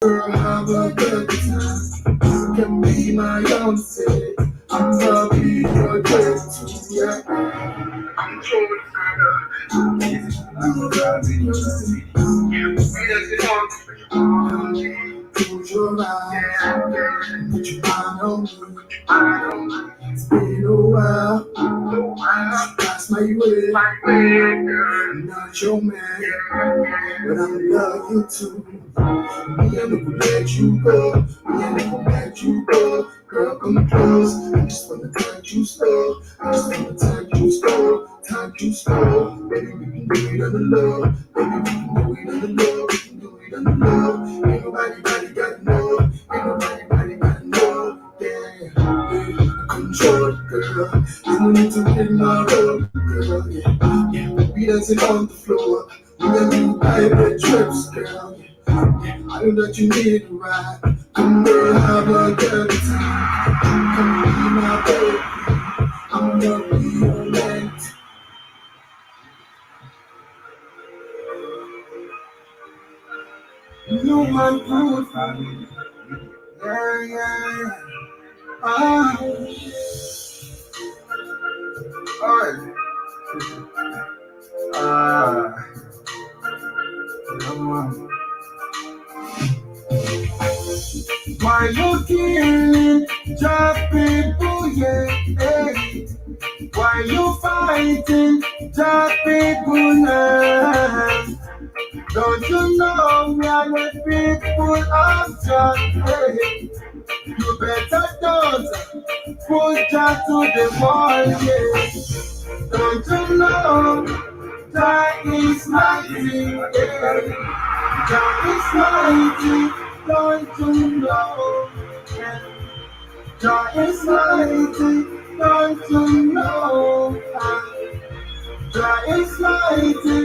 girl, have a good time. You can be my own say. I'm gonna be your girl too, yeah. I'm Jordan, I'm easy. I'm gonna be your city. Close your eyes, put your mind on me. It's been a while, pass my way. I'm not your man, but I love you too. Me, I never let you go. Me, I never let you go. Girl, come close. I just wanna touch you slow. I just wanna touch you slow. Touch you slow. Baby, we can do it on the low. Baby, we can do it on the low. We can do it on the low. Ain't nobody gotta know. Ain't nobody gotta know. Yeah. Control it, girl. You don't need to hit my road, girl. Yeah. We dancing on the floor. We got new private trips, girl. I know that you need a ride. Come girl, have a good time. Come be my baby. I'm gonna be your mate. Newman Fruitful. Yeah. Come on. Why you killing just people, yeah? Why you fighting just people now? Don't you know we are the people of just, hey? You better don't put just to the wall, yeah. Don't you know that is mighty, yeah? That is mighty. Don't you know? God is mighty, don't you know? God is mighty,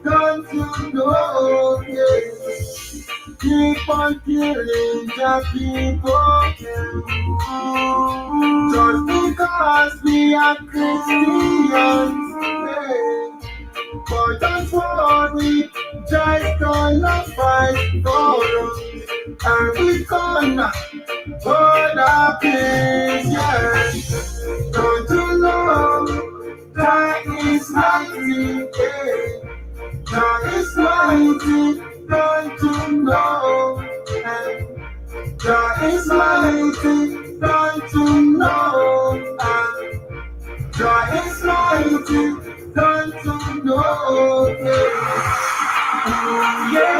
don't you know? Yes. Keep on killing the people, just because we are Christians. Yeah. But don't worry, just gonna fight for us, and we gonna hold our peace, yeah. Don't you know that is mighty, yeah. That is mighty, don't you know? That is mighty, don't you know? That is mighty, don't you know? Yeah,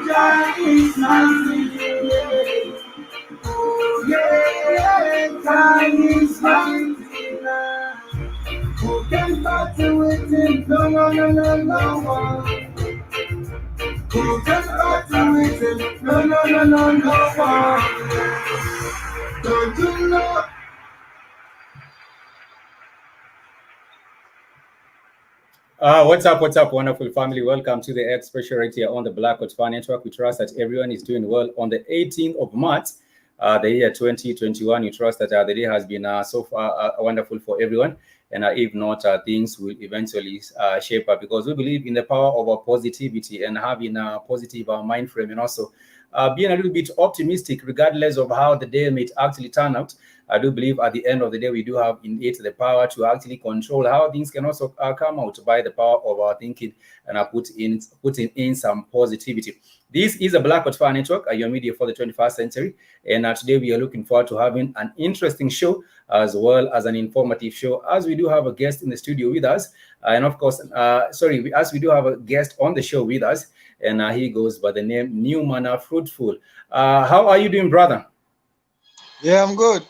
that is mighty, yeah. Oh yeah, time is mighty now. Who can battle with him? No. Who can battle with him? No. Don't you know? What's up, wonderful family? Welcome to the Expression right here on the Black Hot Fan Network. We trust that everyone is doing well on the 18th of March, the year 2021. We trust that the day has been so far wonderful for everyone. And if not, things will eventually shape up, because we believe in the power of our positivity and having a positive mind frame, and also being a little bit optimistic regardless of how the day may actually turn out. I do believe at the end of the day, we do have in it the power to actually control how things can also come out by the power of our thinking and putting in some positivity. This is a Black Hot Fan Network, your media for the 21st century. And today we are looking forward to having an interesting show as well as an informative show, as we do have a guest in the studio with us. And of course, as we do have a guest on the show with us, and he goes by the name Newman Fruitful. How are you doing, brother? Yeah, I'm good.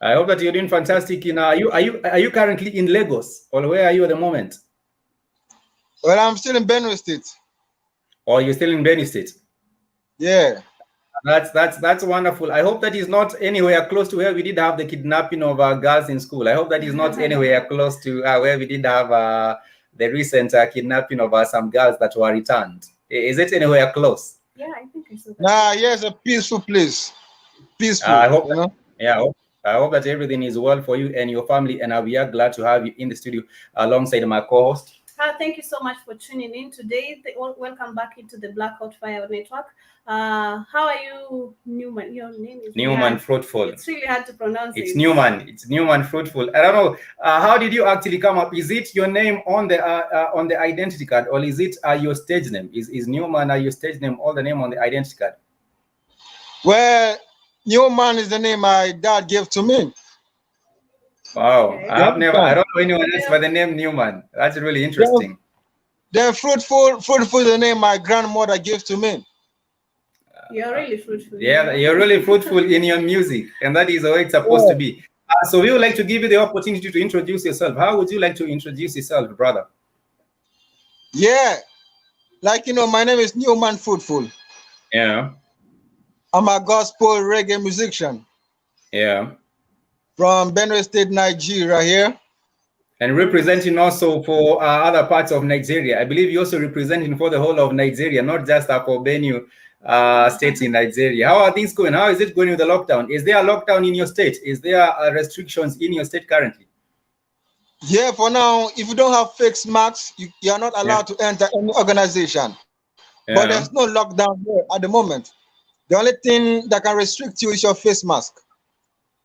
I hope that you're doing fantastic. Are you currently in Lagos, or where are you at the moment? Well, I'm still in Benue State. Or you're still in Benue State? Yeah. That's wonderful. I hope that is not anywhere close to where we did have the kidnapping of girls in school. I hope that is not anywhere close to where we did have the recent kidnapping of some girls that were returned. Is it anywhere close? Yeah, I think I saw that. Nah, yeah, it's a peaceful place. Peaceful. I hope. You know? Yeah. I hope that everything is well for you and your family, and we are glad to have you in the studio alongside my co-host. Thank you so much for tuning in today. Welcome back into the Blackout Fire Network. How are you, Newman? Your name is Newman Fruitful. It's really hard to pronounce. It's Newman. It's Newman Fruitful. I don't know. How did you actually come up? Is it your name on the identity card, or is it your stage name? Is Newman your stage name or the name on the identity card? Well, Newman is the name my dad gave to me. Wow. Okay. I don't know anyone else by the name Newman. That's really interesting. Then Fruitful is the name my grandmother gave to me. You're really fruitful. Yeah, you're really fruitful in your music, and that is the way it's supposed to be. So we would like to give you the opportunity to introduce yourself. How would you like to introduce yourself, brother? Yeah, like my name is Newman Fruitful. Yeah. I'm a gospel reggae musician. Yeah. From Benue State, Nigeria here. And representing also for other parts of Nigeria. I believe you're also representing for the whole of Nigeria, not just for Benue states in Nigeria. How are things going? How is it going with the lockdown? Is there a lockdown in your state? Is there restrictions in your state currently? Yeah, for now, if you don't have face masks, you are not allowed to enter any organization. Yeah. But there's no lockdown here at the moment. The only thing that can restrict you is your face mask.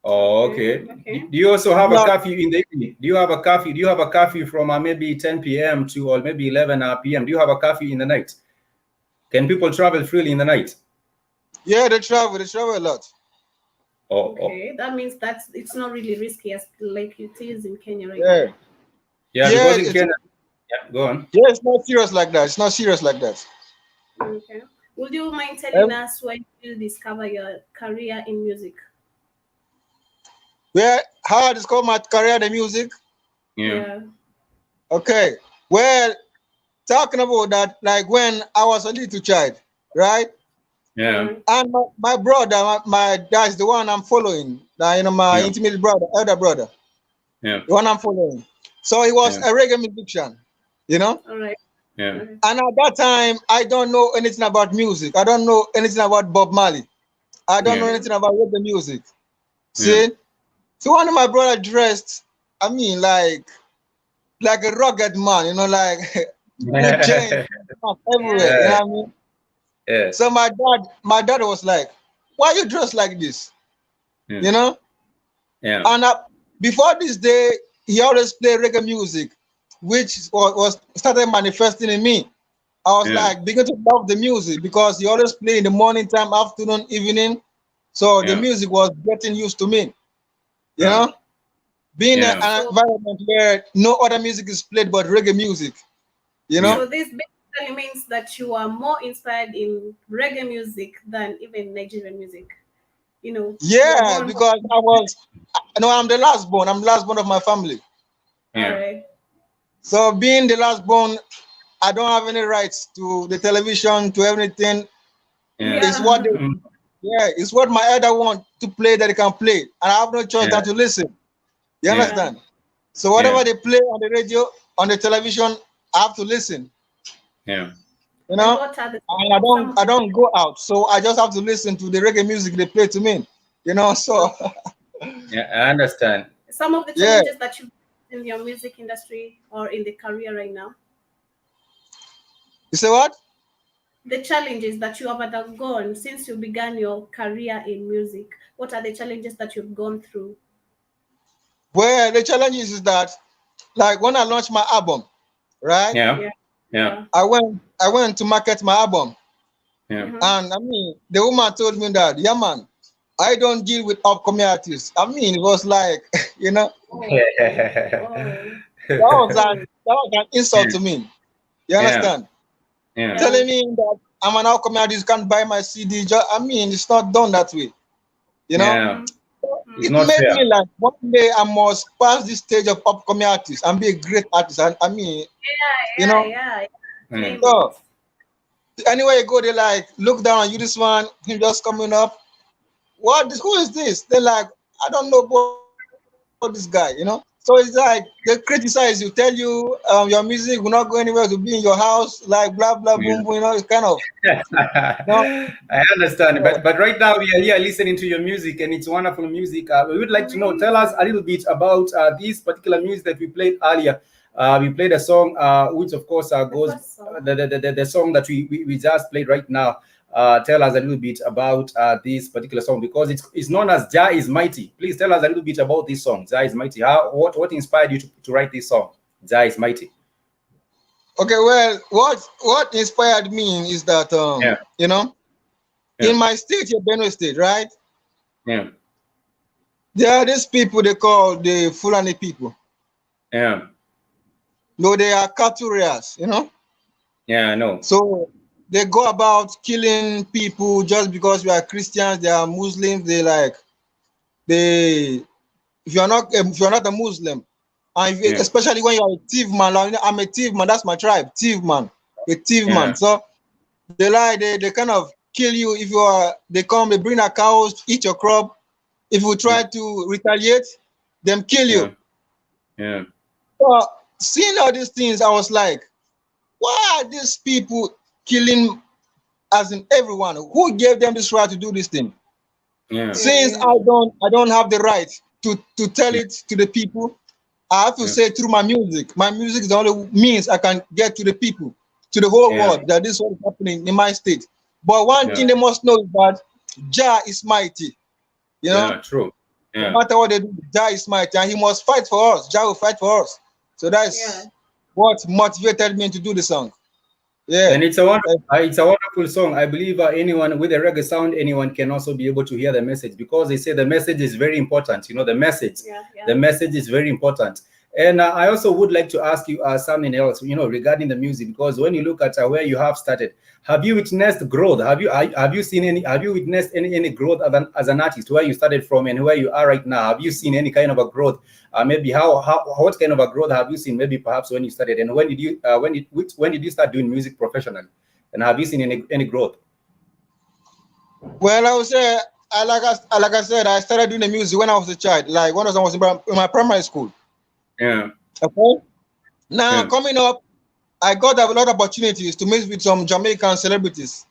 Oh, okay. Do you also have a curfew in the evening? Do you have a curfew? Do you have a curfew from maybe 10 p.m. to or maybe 11 p.m.? Do you have a curfew in the night? Can people travel freely in the night? Yeah, they travel a lot. Okay, that means it's not really risky as like it is in Kenya right now. Yeah, because in Kenya. Yeah, go on. Yeah, it's not serious like that. It's not serious like that. Okay. Would you mind telling us where you discover your career in music? Well, how I discovered my career in music? Yeah. Okay. Well, talking about that, like when I was a little child, right? Yeah. And my brother, my dad is the one I'm following. My intimate brother, elder brother. Yeah. The one I'm following. So he was a reggae musician, All right. Yeah. And at that time, I don't know anything about music. I don't know anything about Bob Marley. I don't know anything about reggae music. See? So one of my brother dressed, I mean, like a rugged man, like with chains everywhere. You know what I mean? Yeah. So my dad was like, "Why you dressed like this?" You know? Yeah. And before this day, he always played reggae music, which was started manifesting in me. I was like begin to love the music because he always play in the morning time, afternoon, evening. So the music was getting used to me. You know, being in an environment where no other music is played but reggae music. You know. So this basically means that you are more inspired in reggae music than even Nigerian music. You know. Yeah, because I'm the last born. I'm the last born of my family. All right. So being the last born, I don't have any rights to the television, to everything. It's what it's what my elder want to play that they can play. And I have no choice than to listen. You understand? So whatever they play on the radio, on the television, I have to listen. Yeah. You know? And I don't go out. So I just have to listen to the reggae music they play to me. You know, so yeah, I understand. Some of the challenges that you in your music industry or in the career right now. You say what? The challenges that you have undergone since you began your career in music. What are the challenges that you've gone through? Well, the challenge is that, like when I launched my album, right? Yeah. I went to market my album. Yeah. And I mean, the woman told me that, yeah, man, I don't deal with upcoming artists. I mean, it was like, you know, that was an insult to me. You understand? Yeah. Telling me that I'm an upcoming artist, can't buy my CD. I mean, it's not done that way. You know? Yeah. It made me like one day I must pass this stage of upcoming artist and be a great artist. And I mean, you know. So anywhere you go, they like look down on you. This one, him just coming up. Who is this? They're like, I don't know about this guy, you know. So it's like they criticize you, tell you your music will not go anywhere, to be in your house, like blah blah boom boom. You know, it's kind of. I understand, but right now we are here listening to your music, and it's wonderful music. We would like to know. Tell us a little bit about this particular music that we played earlier. We played a song, which of course goes the song that we just played right now. Tell us a little bit about this particular song, because it's known as Jah is Mighty. Please tell us a little bit about this song, Jah is Mighty. What inspired you to write this song, Jah is Mighty? Okay, well, what inspired me is that you know, in my state, Benue State, right? Yeah. There are these people they call the Fulani people. Yeah. No, they are cattle rears, you know? Yeah, I know. So they go about killing people just because we are Christians, they are Muslims, if you're not a Muslim, and especially when you're a thief man, like, I'm a thief man, that's my tribe, thief man, a thief man. So they kind of kill you if you are, they bring their cows, eat your crop. If you try to retaliate, them kill you. Yeah. So seeing all these things, I was like, why are these people killing, as in everyone? Who gave them this right to do this thing? Yeah. Since I don't have the right to tell it to the people, I have to say through my music. My music is the only means I can get to the people, to the whole world, that this is what is happening in my state. But one thing they must know is that Jah is mighty. You know? Yeah, true. Yeah. No matter what they do, Jah is mighty, and he must fight for us. Jah will fight for us. So that's what motivated me to do the song. Yeah. And it's a wonderful song. I believe anyone with a reggae sound, anyone can also be able to hear the message, because they say the message is very important. You know, the message is very important. And I also would like to ask you something else, you know, regarding the music, because when you look at where you have started, have you witnessed growth? Have you witnessed any growth as an artist, where you started from and where you are right now? Have you seen any kind of a growth? Maybe what kind of a growth have you seen? Maybe perhaps when you started, and when did you start doing music professionally? And have you seen any growth? Well, I would say, like I said, I started doing the music when I was a child, like when I was in my primary school. Yeah. Okay. Now coming up, I got a lot of opportunities to meet with some Jamaican celebrities.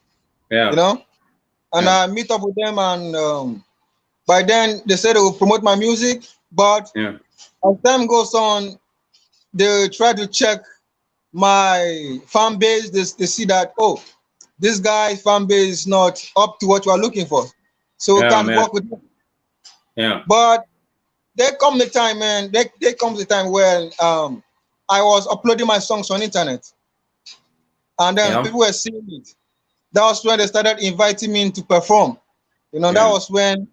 Yeah. You know, and I meet up with them, and by then they said they will promote my music, but as time goes on, they try to check my fan base. They see that, oh, this guy's fan base is not up to what you are looking for, so we can't work with them. Yeah. But there comes the time, man. There comes the time when I was uploading my songs on internet, and then people were seeing it. That was when they started inviting me in to perform. You know, that was when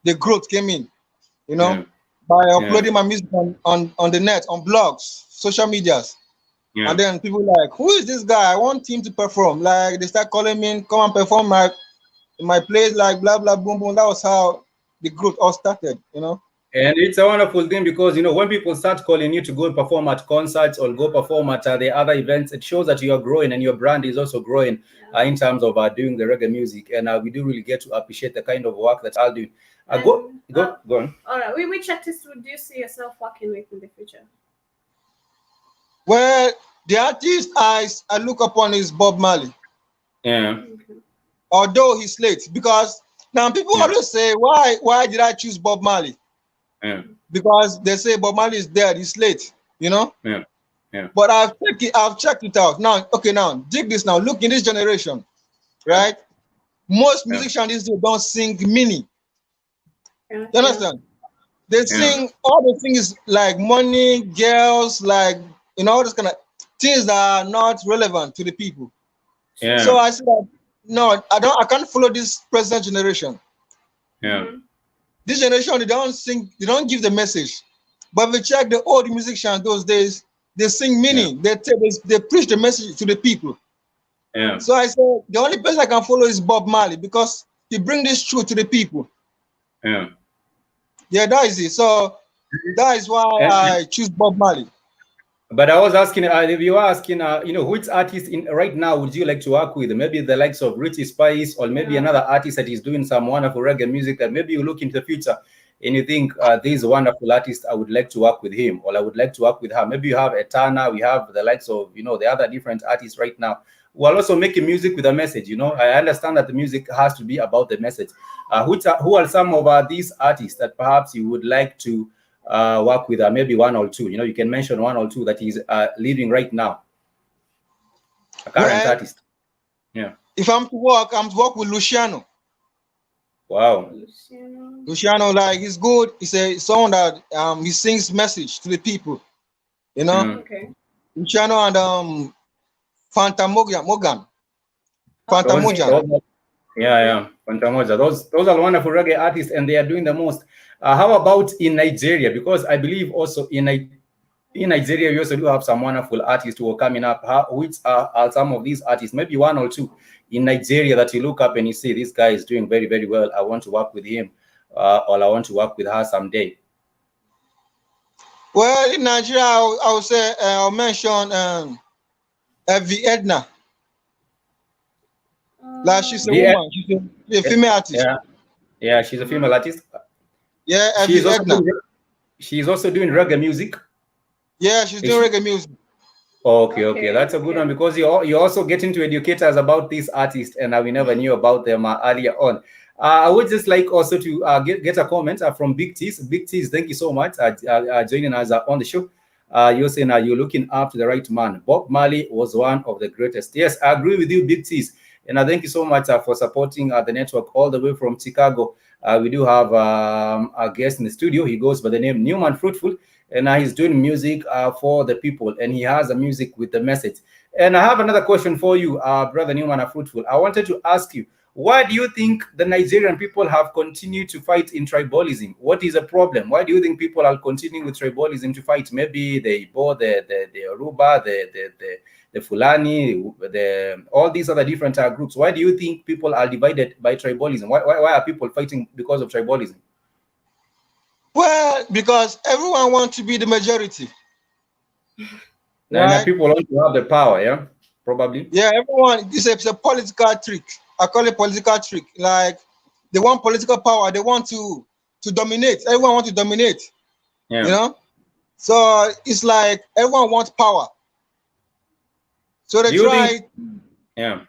the growth came in. You know, by uploading my music on the net, on blogs, social medias. Yeah. And then people like, who is this guy? I want him to perform. Like, they start calling me, come and perform in my place, like blah blah boom boom. That was how the growth all started, you know. And it's a wonderful thing, because, you know, when people start calling you to go and perform at concerts or go perform at the other events, it shows that you are growing, and your brand is also growing in terms of doing the reggae music. And we do really get to appreciate the kind of work that I'll do. Go on. All right. Which artist would you see yourself working with in the future? Well, the artist I look upon is Bob Marley. Yeah. Okay. Although he's late, because now people always say, why did I choose Bob Marley? Yeah. Because they say Bob Marley is dead, he's late, you know? Yeah. Yeah. But I've checked it out. Now, okay, now dig this now. Look, in this generation, right? Most musicians these days don't sing mini. You understand? They sing, all they sing is like money, girls, like, you know, all this kind of things that are not relevant to the people. Yeah. So I said, no, I can't follow this present generation. Yeah. This generation, they don't sing, they don't give the message. But if you check the old musicians those days, they sing meaning. They preach the message to the people. Yeah. So I said, the only person I can follow is Bob Marley, because he brings this truth to the people. Yeah. Yeah, that is it. So that is why I choose Bob Marley. But I was asking, if you are asking, you know, which artist right now would you like to work with? Maybe the likes of Richie Spice, or maybe another artist that is doing some wonderful reggae music that maybe you look into the future and you think, this wonderful artist, I would like to work with him, or I would like to work with her. Maybe you have Etana, we have the likes of, you know, the other different artists right now who are also making music with a message. You know, I understand that the music has to be about the message. Who are some of these artists that perhaps you would like to work with maybe one or two? You can mention one or two that is living right now, a current artist. Yeah. If I'm to work with Luciano. Wow. Luciano, like, he's good. He's a song that he sings message to the people. Okay. Luciano and Fanta Morgan. Fanta Morgan. Yeah. Fantamoja. Those are wonderful reggae artists, and they are doing the most. How about in Nigeria? Because I believe also in Nigeria, we also do have some wonderful artists who are coming up. Which are some of these artists? Maybe one or two in Nigeria that you look up and you see this guy is doing very, very well. I want to work with him, or I want to work with her someday. Well, in Nigeria, I would say I'll mention Evie Edna. Like, she's a woman. She's a female artist. Yeah, she's a female artist. Yeah, Evie Edna. She's also doing reggae music. Yeah, she's doing reggae music. Okay, that's a good one, because you also getting to educate us about these artists, and we never knew about them earlier on. I would just like also to get a comment from Big T's. Big T's, thank you so much joining us on the show. You're saying you're looking up to the right man. Bob Marley was one of the greatest. Yes, I agree with you, Big T's. And I thank you so much for supporting the network all the way from Chicago. We do have a guest in the studio. He goes by the name Newman Fruitful, and he's doing music for the people, and he has a music with the message. And I have another question for you, Brother Newman Fruitful. I wanted to ask you, why do you think the Nigerian people have continued to fight in tribalism? What is the problem? Why do you think people are continuing with tribalism to fight? Maybe the Igbo, the Yoruba, the Fulani, all these other different groups. Why do you think people are divided by tribalism? Why are people fighting because of tribalism? Well, because everyone wants to be the majority. Right? People want to have the power, yeah? Probably. Yeah, everyone, it's a political trick. I call it political trick. Like, they want political power. They want to dominate. Everyone wants to dominate. Yeah. So it's like everyone wants power. So they try. Yeah.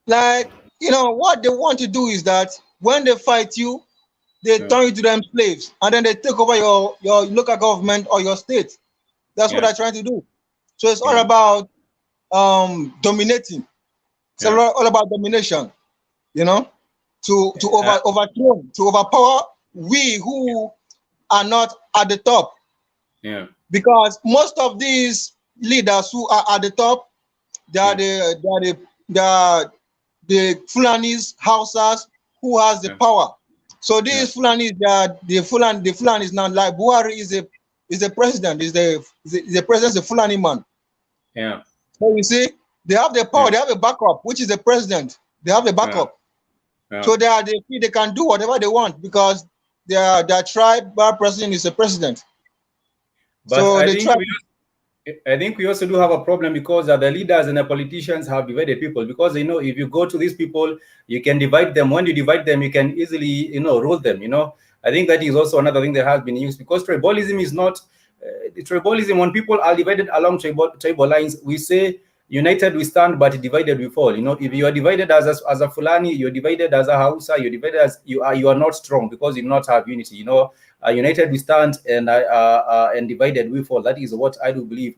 Like, what they want to do is that when they fight you, they turn you to them slaves, and then they take over your local government or your state. That's what they're trying to do. So it's all about dominating. It's all about domination, to overthrow, to overpower we who are not at the top. Yeah. Because most of these leaders who are at the top, they are the Fulanis, Hausas who has the power. So these Fulanis, the Fulanis now, like Buhari is a president, is the president, the Fulani man. Yeah. So you see, they have the power, they have a backup, which is the president. They have the backup. Yeah. So they can do whatever they want because their tribal president is a president. But so I think we also do have a problem because the leaders and the politicians have divided people, because if you go to these people, you can divide them. When you divide them, you can easily rule them. I think that is also another thing that has been used, because tribalism is not tribalism. When people are divided along tribal lines, we say united we stand, but divided we fall. If you are divided as a Fulani, you're divided as a Hausa, you're divided as you are not strong because you do not have unity. United we stand, and divided we fall. That is what I do believe.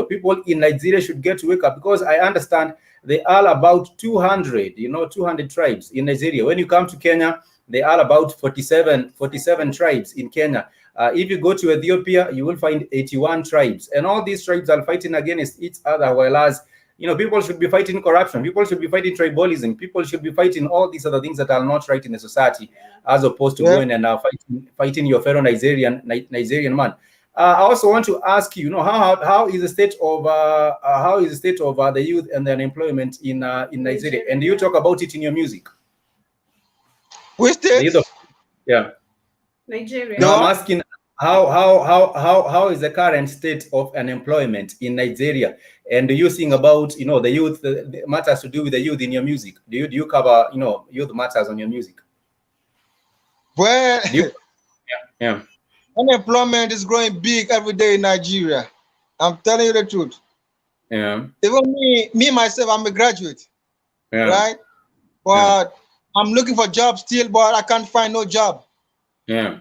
People in Nigeria should get to wake up, because I understand they are about 200 tribes in Nigeria. When you come to Kenya, they are about 47 tribes in Kenya. If you go to Ethiopia, you will find 81 tribes, and all these tribes are fighting against each other. Whereas, people should be fighting corruption, people should be fighting tribalism, people should be fighting all these other things that are not right in the society, as opposed to going and fighting your fellow Nigerian man. I also want to ask you, how is the state of the youth and the unemployment in Nigeria? And you talk about it in your music. Which state? Nigeria. No, I'm asking how is the current state of unemployment in Nigeria? And do you sing about the youth, the matters to do with the youth in your music? Do you cover youth matters on your music? Well, unemployment is growing big every day in Nigeria. I'm telling you the truth. Yeah. Even me myself, I'm a graduate. Yeah. Right? But I'm looking for jobs still, but I can't find no job. Yeah.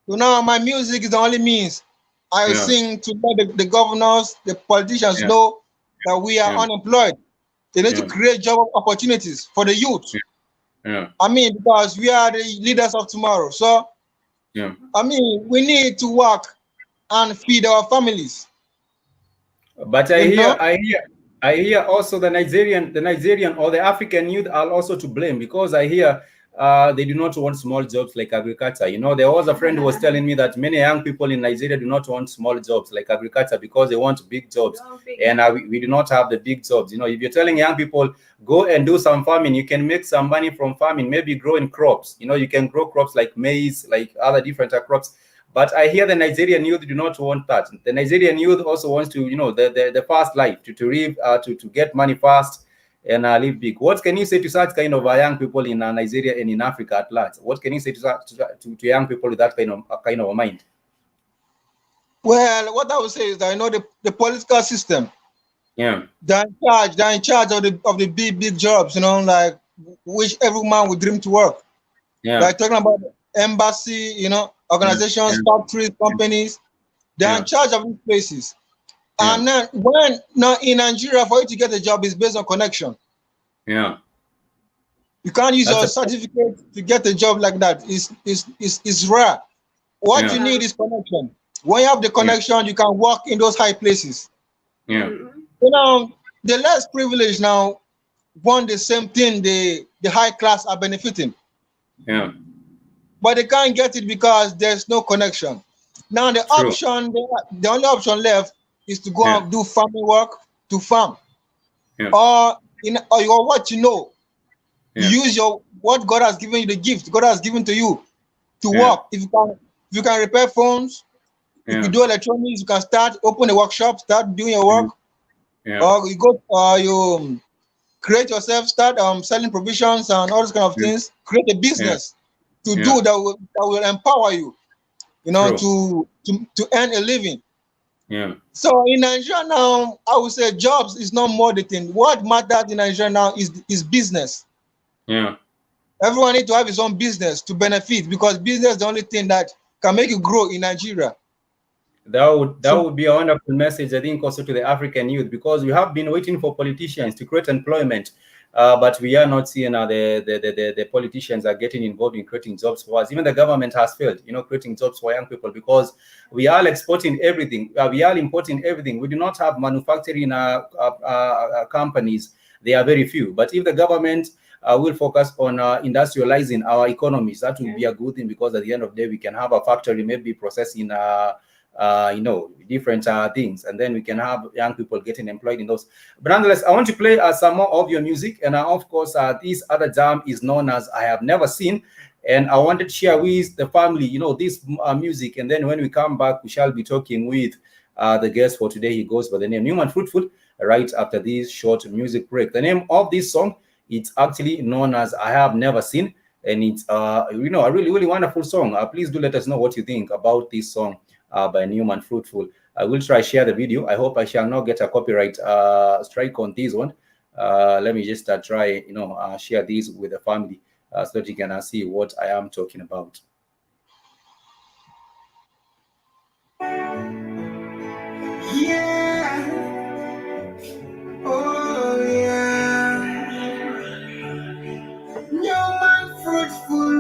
So now my music is the only means I sing to let the governors, the politicians know that we are unemployed. They need to create job opportunities for the youth. I mean, because we are the leaders of tomorrow. So, I mean, we need to work and feed our families. But I hear also the Nigerian or the African youth are also to blame, because I hear they do not want small jobs like agriculture. You know, there was a friend who was telling me that many young people in Nigeria do not want small jobs like agriculture because they want big jobs, and we do not have the big jobs. You know, if you're telling young people go and do some farming, you can make some money from farming, maybe growing crops. You know, you can grow crops like maize, like other different crops. But I hear the Nigerian youth do not want that. The Nigerian youth also wants to, you know, the fast life, to live, to get money fast and live big. What can you say to such kind of young people in Nigeria and in Africa at large? What can you say to young people with that kind of a mind? Well, what I would say is that, you know, the political system, they're in charge of the big jobs, you know, like which every man would dream to work. Like talking about embassy, you know, organizations, factories, companies, they're in charge of these places. And then now in Nigeria, for you to get a job is based on connection. You can't use your certificate to get a job like that. It's rare. What you need is connection. When you have the connection, you can work in those high places. You know, the less privileged now want the same thing the high class are benefiting. But they can't get it because there's no connection. Now the only option left is to go and do farming work, to farm. Or what you know. You use what God has given you, the gift God has given to you to work. If you can repair phones, if you do electronics, you can open a workshop, start doing your work. Or you go you create yourself, start selling provisions and all those kind of things, create a business to do that will empower you, you know, to earn a living. So in Nigeria now, I would say jobs is not more the thing. What matters in Nigeria now is business. Everyone needs to have his own business to benefit, because business is the only thing that can make you grow in Nigeria. That would be a wonderful message, I think, also to the African youth, because we have been waiting for politicians to create employment, but we are not seeing the politicians are getting involved in creating jobs for us. Even the government has failed, you know, creating jobs for young people, because we are exporting everything, we are importing everything. We do not have manufacturing companies. They are very few. But if the government will focus on industrializing our economies, that will be a good thing, because at the end of the day, we can have a factory maybe processing you know, different things, and then we can have young people getting employed in those. But nonetheless, I want to play some more of your music, and of course this other jam is known as I Have Never Seen, and I wanted to share with the family, you know, this music, and then when we come back, we shall be talking with the guest for today. He goes by the name Newman Fruitful, right after this short music break. The name of this song, it's actually known as I Have Never Seen, and it's you know, a really wonderful song. Please do let us know what you think about this song by Newman Fruitful. I will try share the video. I hope I shall not get a copyright strike on this one. Let me just try, you know, share this with the family so that you can see what I am talking about. Oh yeah, Newman Fruitful.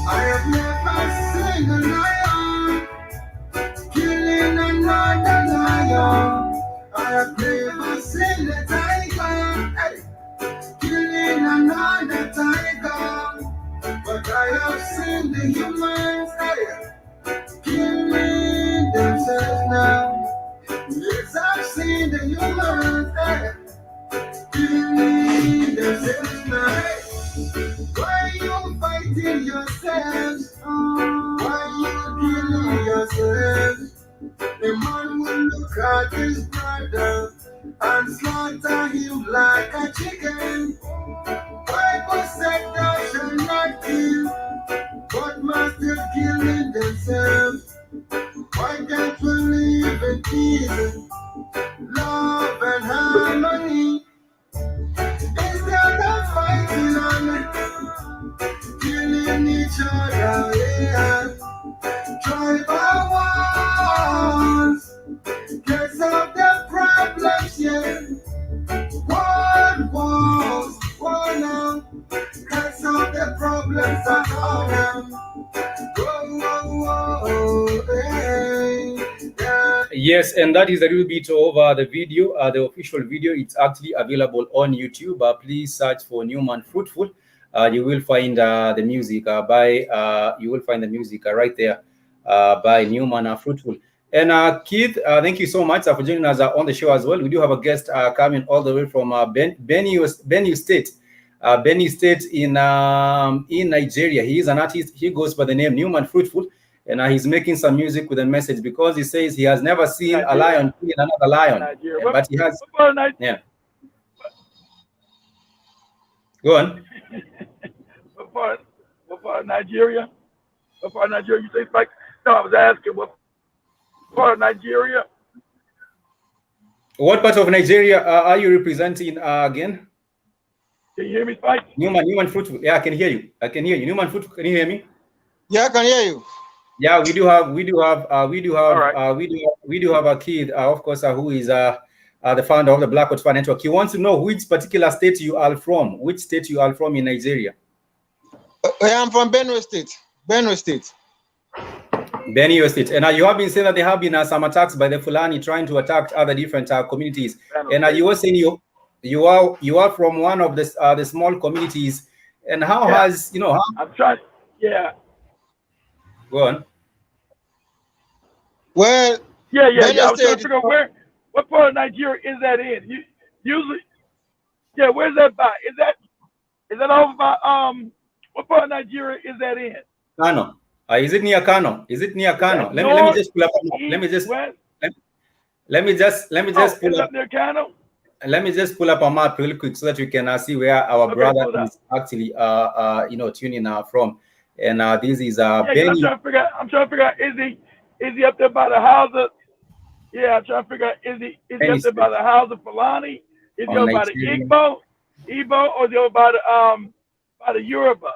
I have never seen a lion killing another lion. I have never seen a tiger killing another tiger. But I have seen the humans killing themselves now. Yes, I've seen the humans killing themselves now. Why you fighting yourselves? Why you killing yourselves? The man will look at his brother and slaughter him like a chicken. Bible said thou shalt not kill, but must still killing themselves. peace, love and harmony. Instead of fighting and killing each other, yeah. Tribal wars, get solve the problems, yeah. World wars, war now, get solve the problems at home. Yes, and that is a little bit over the video, the official video. It's actually available on YouTube. Please search for Newman Fruitful. You will find the music you will find the music right there by Newman Fruitful. And Keith, thank you so much for joining us on the show as well. We do have a guest coming all the way from Benue State. Benue State in Nigeria. He is an artist. He goes by the name Newman Fruitful, and he's making some music with a message because he says he has never seen a lion kill another lion, but he has. Yeah. Go on. What part of Nigeria? What part of Nigeria? You say Spike? No, I was asking what part of Nigeria. What part of Nigeria are you representing again? Can you hear me, Spike? Newman Fruitful. Yeah, I can hear you. Newman Fruitful, can you hear me? Yeah, I can hear you. Yeah, we do have a kid, of course, who is the founder of the Black Oats Fan Network. He wants to know which particular state you are from. Which state you are from in Nigeria? I am from Benue State. Benue State. Benue State. And you have been saying that there have been some attacks by the Fulani trying to attack other different communities. And you were saying you are from one of the small communities. And how has how? I'm trying. Yeah. Go on. Well, yeah. I was trying to figure out what part of Nigeria is that in? Usually, where's that by? Is that over by what part of Nigeria is that in? Kano. Is it near Kano? Is it near Kano? Let me just pull up. Let me just pull up near Kano. Let me just pull up a map real quick so that we can see where our brother is actually tuning from. And this is Benny. I'm trying to figure out is he up there by the house of? Yeah, I'm trying to figure out is he up there by the house of Fulani? Is he over by the Igbo, or is he over by the Yoruba?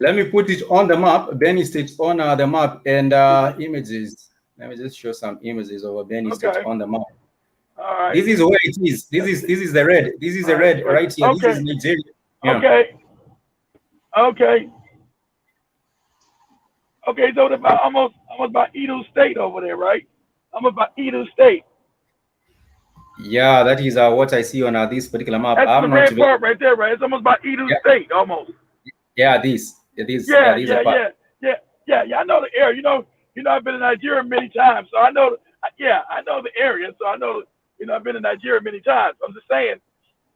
Let me put it on the map. Benny State on the map and images. Let me just show some images of Benny State on the map. All right. This is where it is. This is the red. This is the red right here. Okay. This is Nigeria. Yeah. Okay, so it's about almost by Edo State over there, right? Almost by Edo State. Yeah, that is what I see on this particular map. That's the red part right there, right? It's almost by Edo State, almost. Yeah, Yeah. I know the area. You know, I've been in Nigeria many times, so I know. I know the area, so I know. I've been in Nigeria many times. I'm just saying,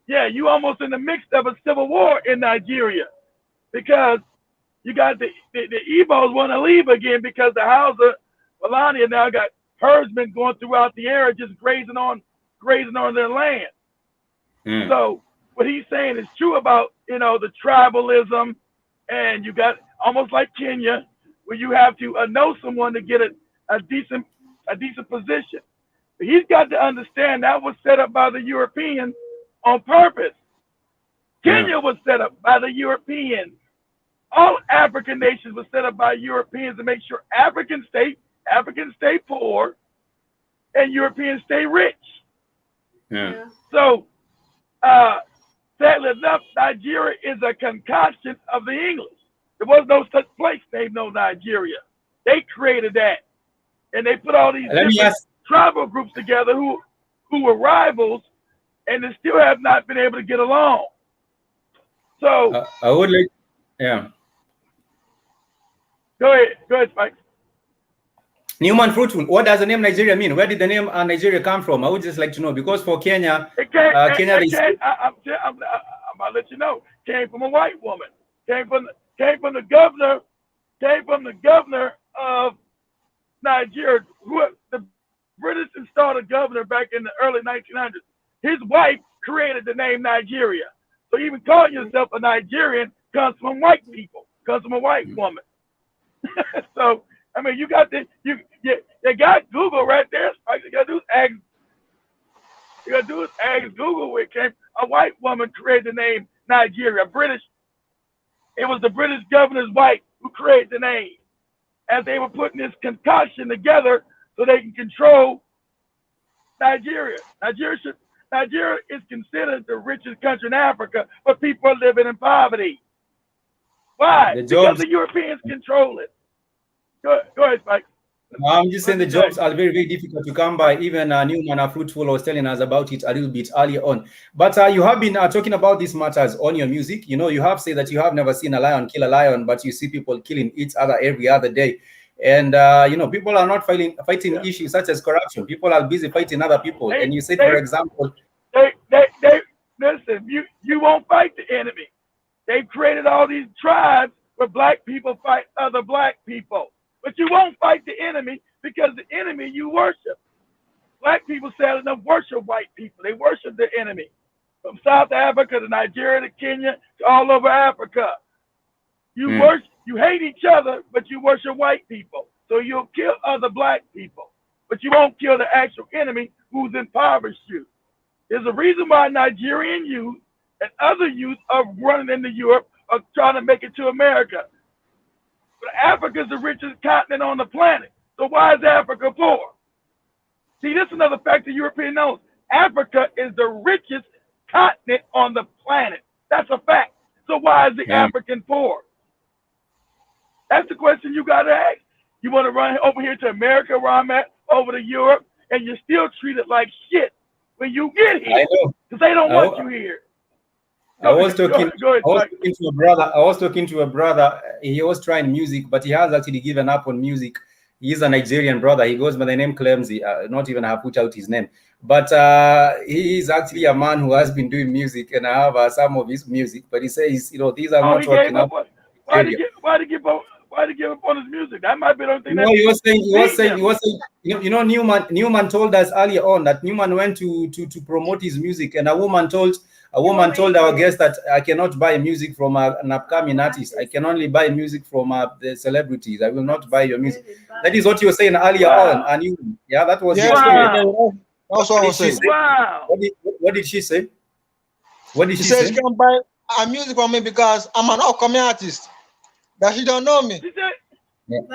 you almost in the mix of a civil war in Nigeria, because you got the Igbos want to leave again because the Hausa, Fulani now got herdsmen going throughout the area just grazing on their land. So what he's saying is true about the tribalism, and you got almost like Kenya, where you have to know someone to get a decent position. But he's got to understand that was set up by the Europeans on purpose. Kenya was set up by the Europeans. All African nations were set up by Europeans to make sure Africans stay poor and Europeans stay rich. So, sadly enough, Nigeria is a concoction of the English. There was no such place named Nigeria. They created that, and they put all these different tribal groups together who were rivals, and they still have not been able to get along. So I would like, Go ahead, Spike. Newman Fruitful. What does the name Nigeria mean? Where did the name Nigeria come from? I would just like to know, because for Kenya, I'm gonna let you know. Came from a white woman. Came from the governor of Nigeria. The British installed a governor back in the early 1900s. His wife created the name Nigeria. So even calling yourself a Nigerian comes from white people. Comes from a white woman. So I mean, you got you got Google right there. All you gotta do is ask. You gotta do is ask Google where it came. A white woman created the name Nigeria. British. It was the British governor's wife who created the name, as they were putting this concoction together so they can control Nigeria. Nigeria is considered the richest country in Africa, but people are living in poverty. Why? Because the Europeans control it. Go ahead, Spike. I'm just saying the jobs are very, very difficult to come by. Even Newman Fruitful was telling us about it a little bit earlier on. But you have been talking about these matters on your music. You know, you have said that you have never seen a lion kill a lion, but you see people killing each other every other day. And, you know, people are not fighting issues such as corruption. People are busy fighting other people. And you said, for example... Listen, you won't fight the enemy. They've created all these tribes where black people fight other black people. But you won't fight the enemy because the enemy you worship. Black people sadly enough worship white people. They worship the enemy. From South Africa to Nigeria to Kenya to all over Africa. You hate each other, but you worship white people. So you'll kill other black people. But you won't kill the actual enemy who's impoverished you. There's a reason why Nigerian youth and other youth are running into Europe or trying to make it to America. But Africa is the richest continent on the planet. So why is Africa poor? See, this is another fact the European knows. Africa is the richest continent on the planet. That's a fact. So why is the African poor? That's the question you got to ask. You want to run over here to America where I'm at, over to Europe, and you're still treated like shit when you get here. Because they don't want you here. I was talking to a brother. He was trying music, but he has actually given up on music. He's a Nigerian brother. He goes by the name Clemsy. Not even have put out his name, but he is actually a man who has been doing music, and I have some of his music. But he says, you know, these are not working out. Why did he give up on his music? That might be the only thing. No, he was saying, you know, Newman told us earlier on that Newman went to promote his music, and a woman told our guest that I cannot buy music from an upcoming artist. I can only buy music from the celebrities. I will not buy your music. That is what you were saying earlier on. And that was your story. That's what I was saying. Wow. What did she say? What did she say? She can't buy a music from me because I'm an upcoming artist. That she don't know me. That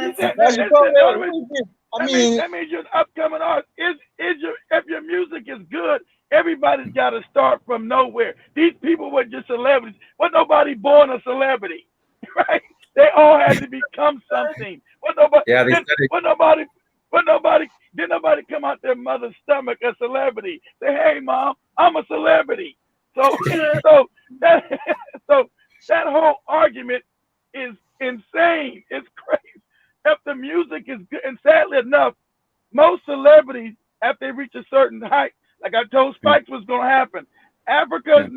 means you're an upcoming artist. If your music is good, everybody's got to start from nowhere. These people were just celebrities. Was nobody born a celebrity, right? They all had to become something. Did nobody come out their mother's stomach a celebrity? Say, hey, mom, I'm a celebrity. So that whole argument is insane. It's crazy. If the music is good, and sadly enough, most celebrities, after they reach a certain height, like I told Spike was going to happen, Africa is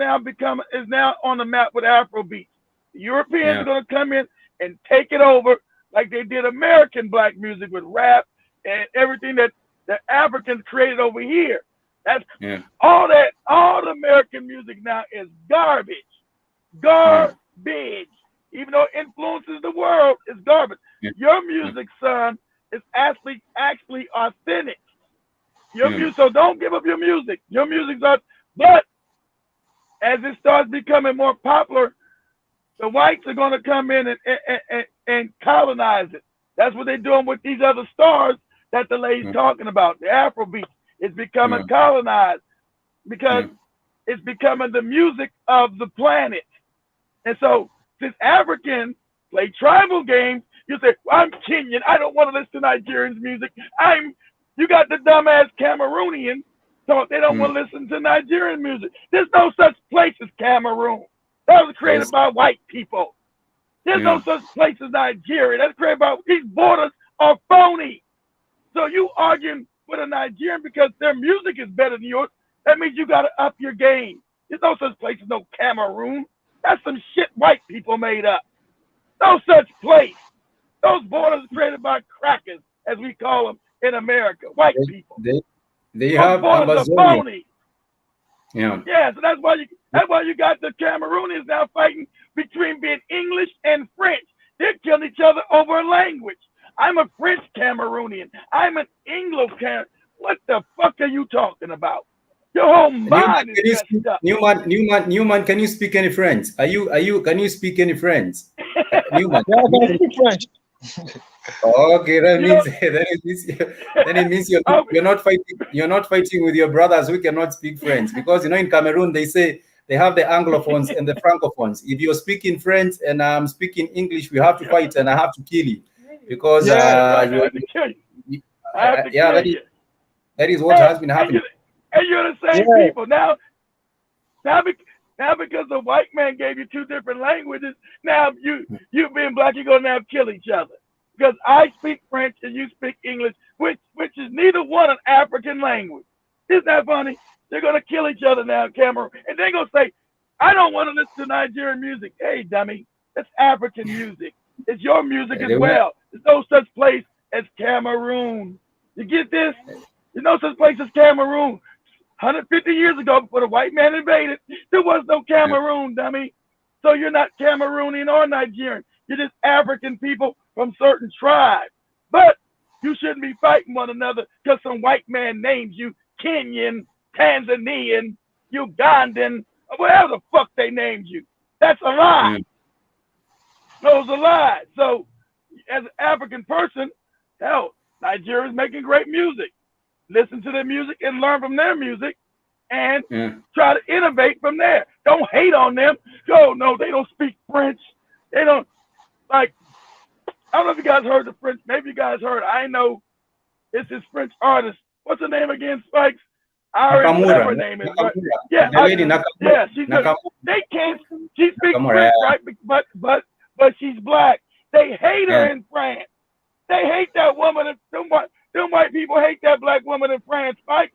now on the map with Afrobeats. The Europeans are going to come in and take it over like they did American black music with rap and everything that the Africans created over here. That's all the American music now is garbage. Garbage. Even though it influences the world, it's garbage. Your music, son, is actually authentic. Your music, so don't give up your music. Your music's not, but as it starts becoming more popular, the whites are going to come in and colonize it. That's what they're doing with these other stars that the lady's talking about. The Afrobeat is becoming colonized because it's becoming the music of the planet. And so, since Africans play tribal games, you say, well, I'm Kenyan. I don't want to listen to Nigerians' music. You got the dumbass Cameroonians, so they don't want to listen to Nigerian music. There's no such place as Cameroon. That was created by white people. There's no such place as Nigeria. That's created by, these borders are phony. So you arguing with a Nigerian because their music is better than yours, that means you got to up your game. There's no such place as no Cameroon. That's some shit white people made up. No such place. Those borders are created by crackers, as we call them in America. White people. They have borders are phony. Yeah. So that's why you got the Cameroonians now fighting between being English and French. They're killing each other over a language. I'm a French Newman, can you speak any French? Can you speak any French? Newman. Yeah, I can speak French. Okay, that means you're not fighting with your brothers who cannot speak French, because in Cameroon they say they have the Anglophones and the Francophones. If you're speaking French and I'm speaking English, we have to fight and I have to kill you, because that is what has been happening. And you're the same people now. Now because the white man gave you two different languages, now you being black, you're gonna now kill each other. Because I speak French and you speak English, which is neither one an African language. Isn't that funny? They're gonna kill each other now in Cameroon, and they're gonna say, "I don't want to listen to Nigerian music." Hey, dummy, that's African music. It's your music as well. There's no such place as Cameroon. You get this? There's no such place as Cameroon. 150 years ago, before the white man invaded, there was no Cameroon, dummy. So you're not Cameroonian or Nigerian. You're just African people from certain tribes. But you shouldn't be fighting one another because some white man names you Kenyan, Tanzanian, Ugandan, or whatever the fuck they named you. That's a lie. Those are lies. So as an African person, hell, Nigeria's making great music. Listen to their music and learn from their music and try to innovate from there. Don't hate on them. Oh, no, they don't speak French. They don't, like, I don't know if you guys heard the French. Maybe you guys heard. I know it's this French artist. What's her name again, Spikes? Iris, whatever her name is. Right? Yeah, they can't. She speaks French, right? But she's black. They hate her in France. They hate that woman. Them white people hate that black woman in France, Spike.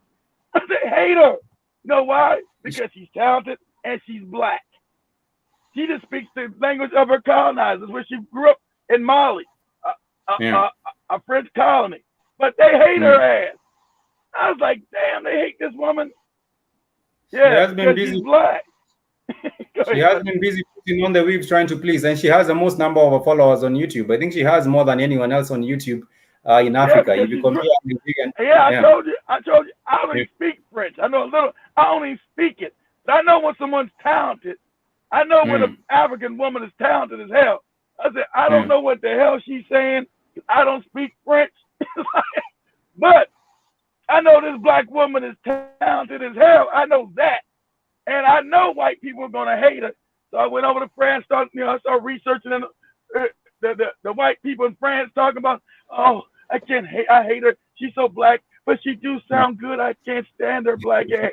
They hate her. You know why? Because she's talented and she's black. She just speaks the language of her colonizers, where she grew up in Mali, a French colony. But they hate her ass. I was like, damn, they hate this woman. Yeah, because she's black. She has been busy putting on the weave trying to please, and she has the most number of followers on YouTube. I think she has more than anyone else on YouTube in Africa. If you compare, I told you, I only speak French. I know a little. I only speak it, but I know when someone's talented. I know when an African woman is talented as hell. I said, I don't know what the hell she's saying. I don't speak French, but I know this black woman is talented as hell. I know that. And I know white people are gonna hate her. So I went over to France, I started researching the white people in France talking about, oh, I hate her. She's so black, but she do sound good. I can't stand her black ass.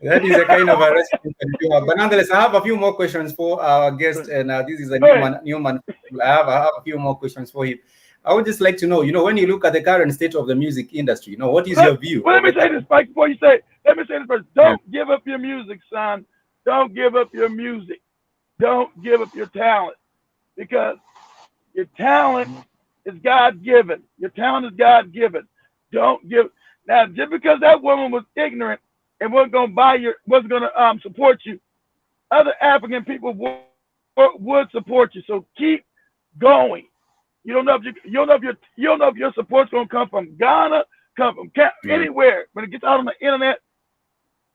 That is a kind of a recipe. But nonetheless, I have a few more questions for our guest, and this is a Newman. I have a few more questions for him. I would just like to know, when you look at the current state of the music industry, what is your view? Well, let me say this, Mike, before you say it. Let me say this first. Don't give up your music, son. Don't give up your music. Don't give up your talent, because your talent is God-given. Your talent is God-given. Don't give. Now, just because that woman was ignorant and wasn't going to support you, other African people would support you. So keep going. You don't know if your support's gonna come from Ghana, come from anywhere. When it gets out on the internet,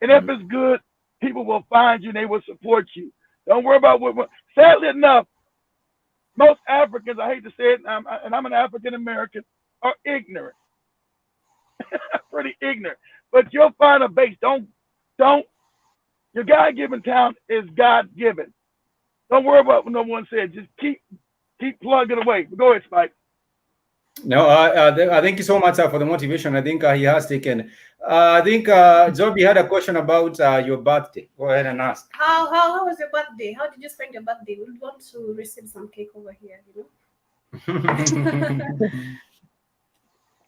and if it's good, people will find you and they will support you. Don't worry about what. Sadly enough, most Africans, I hate to say it, and I'm an African American, are ignorant, pretty ignorant. But you'll find a base. Don't. Your God-given talent is God-given. Don't worry about what no one said. Just keep plugging away. Go ahead, Spike. No, thank you so much for the motivation. I think he has taken. I think Joby had a question about your birthday. Go ahead and ask. How was your birthday? How did you spend your birthday? We want to receive some cake over here,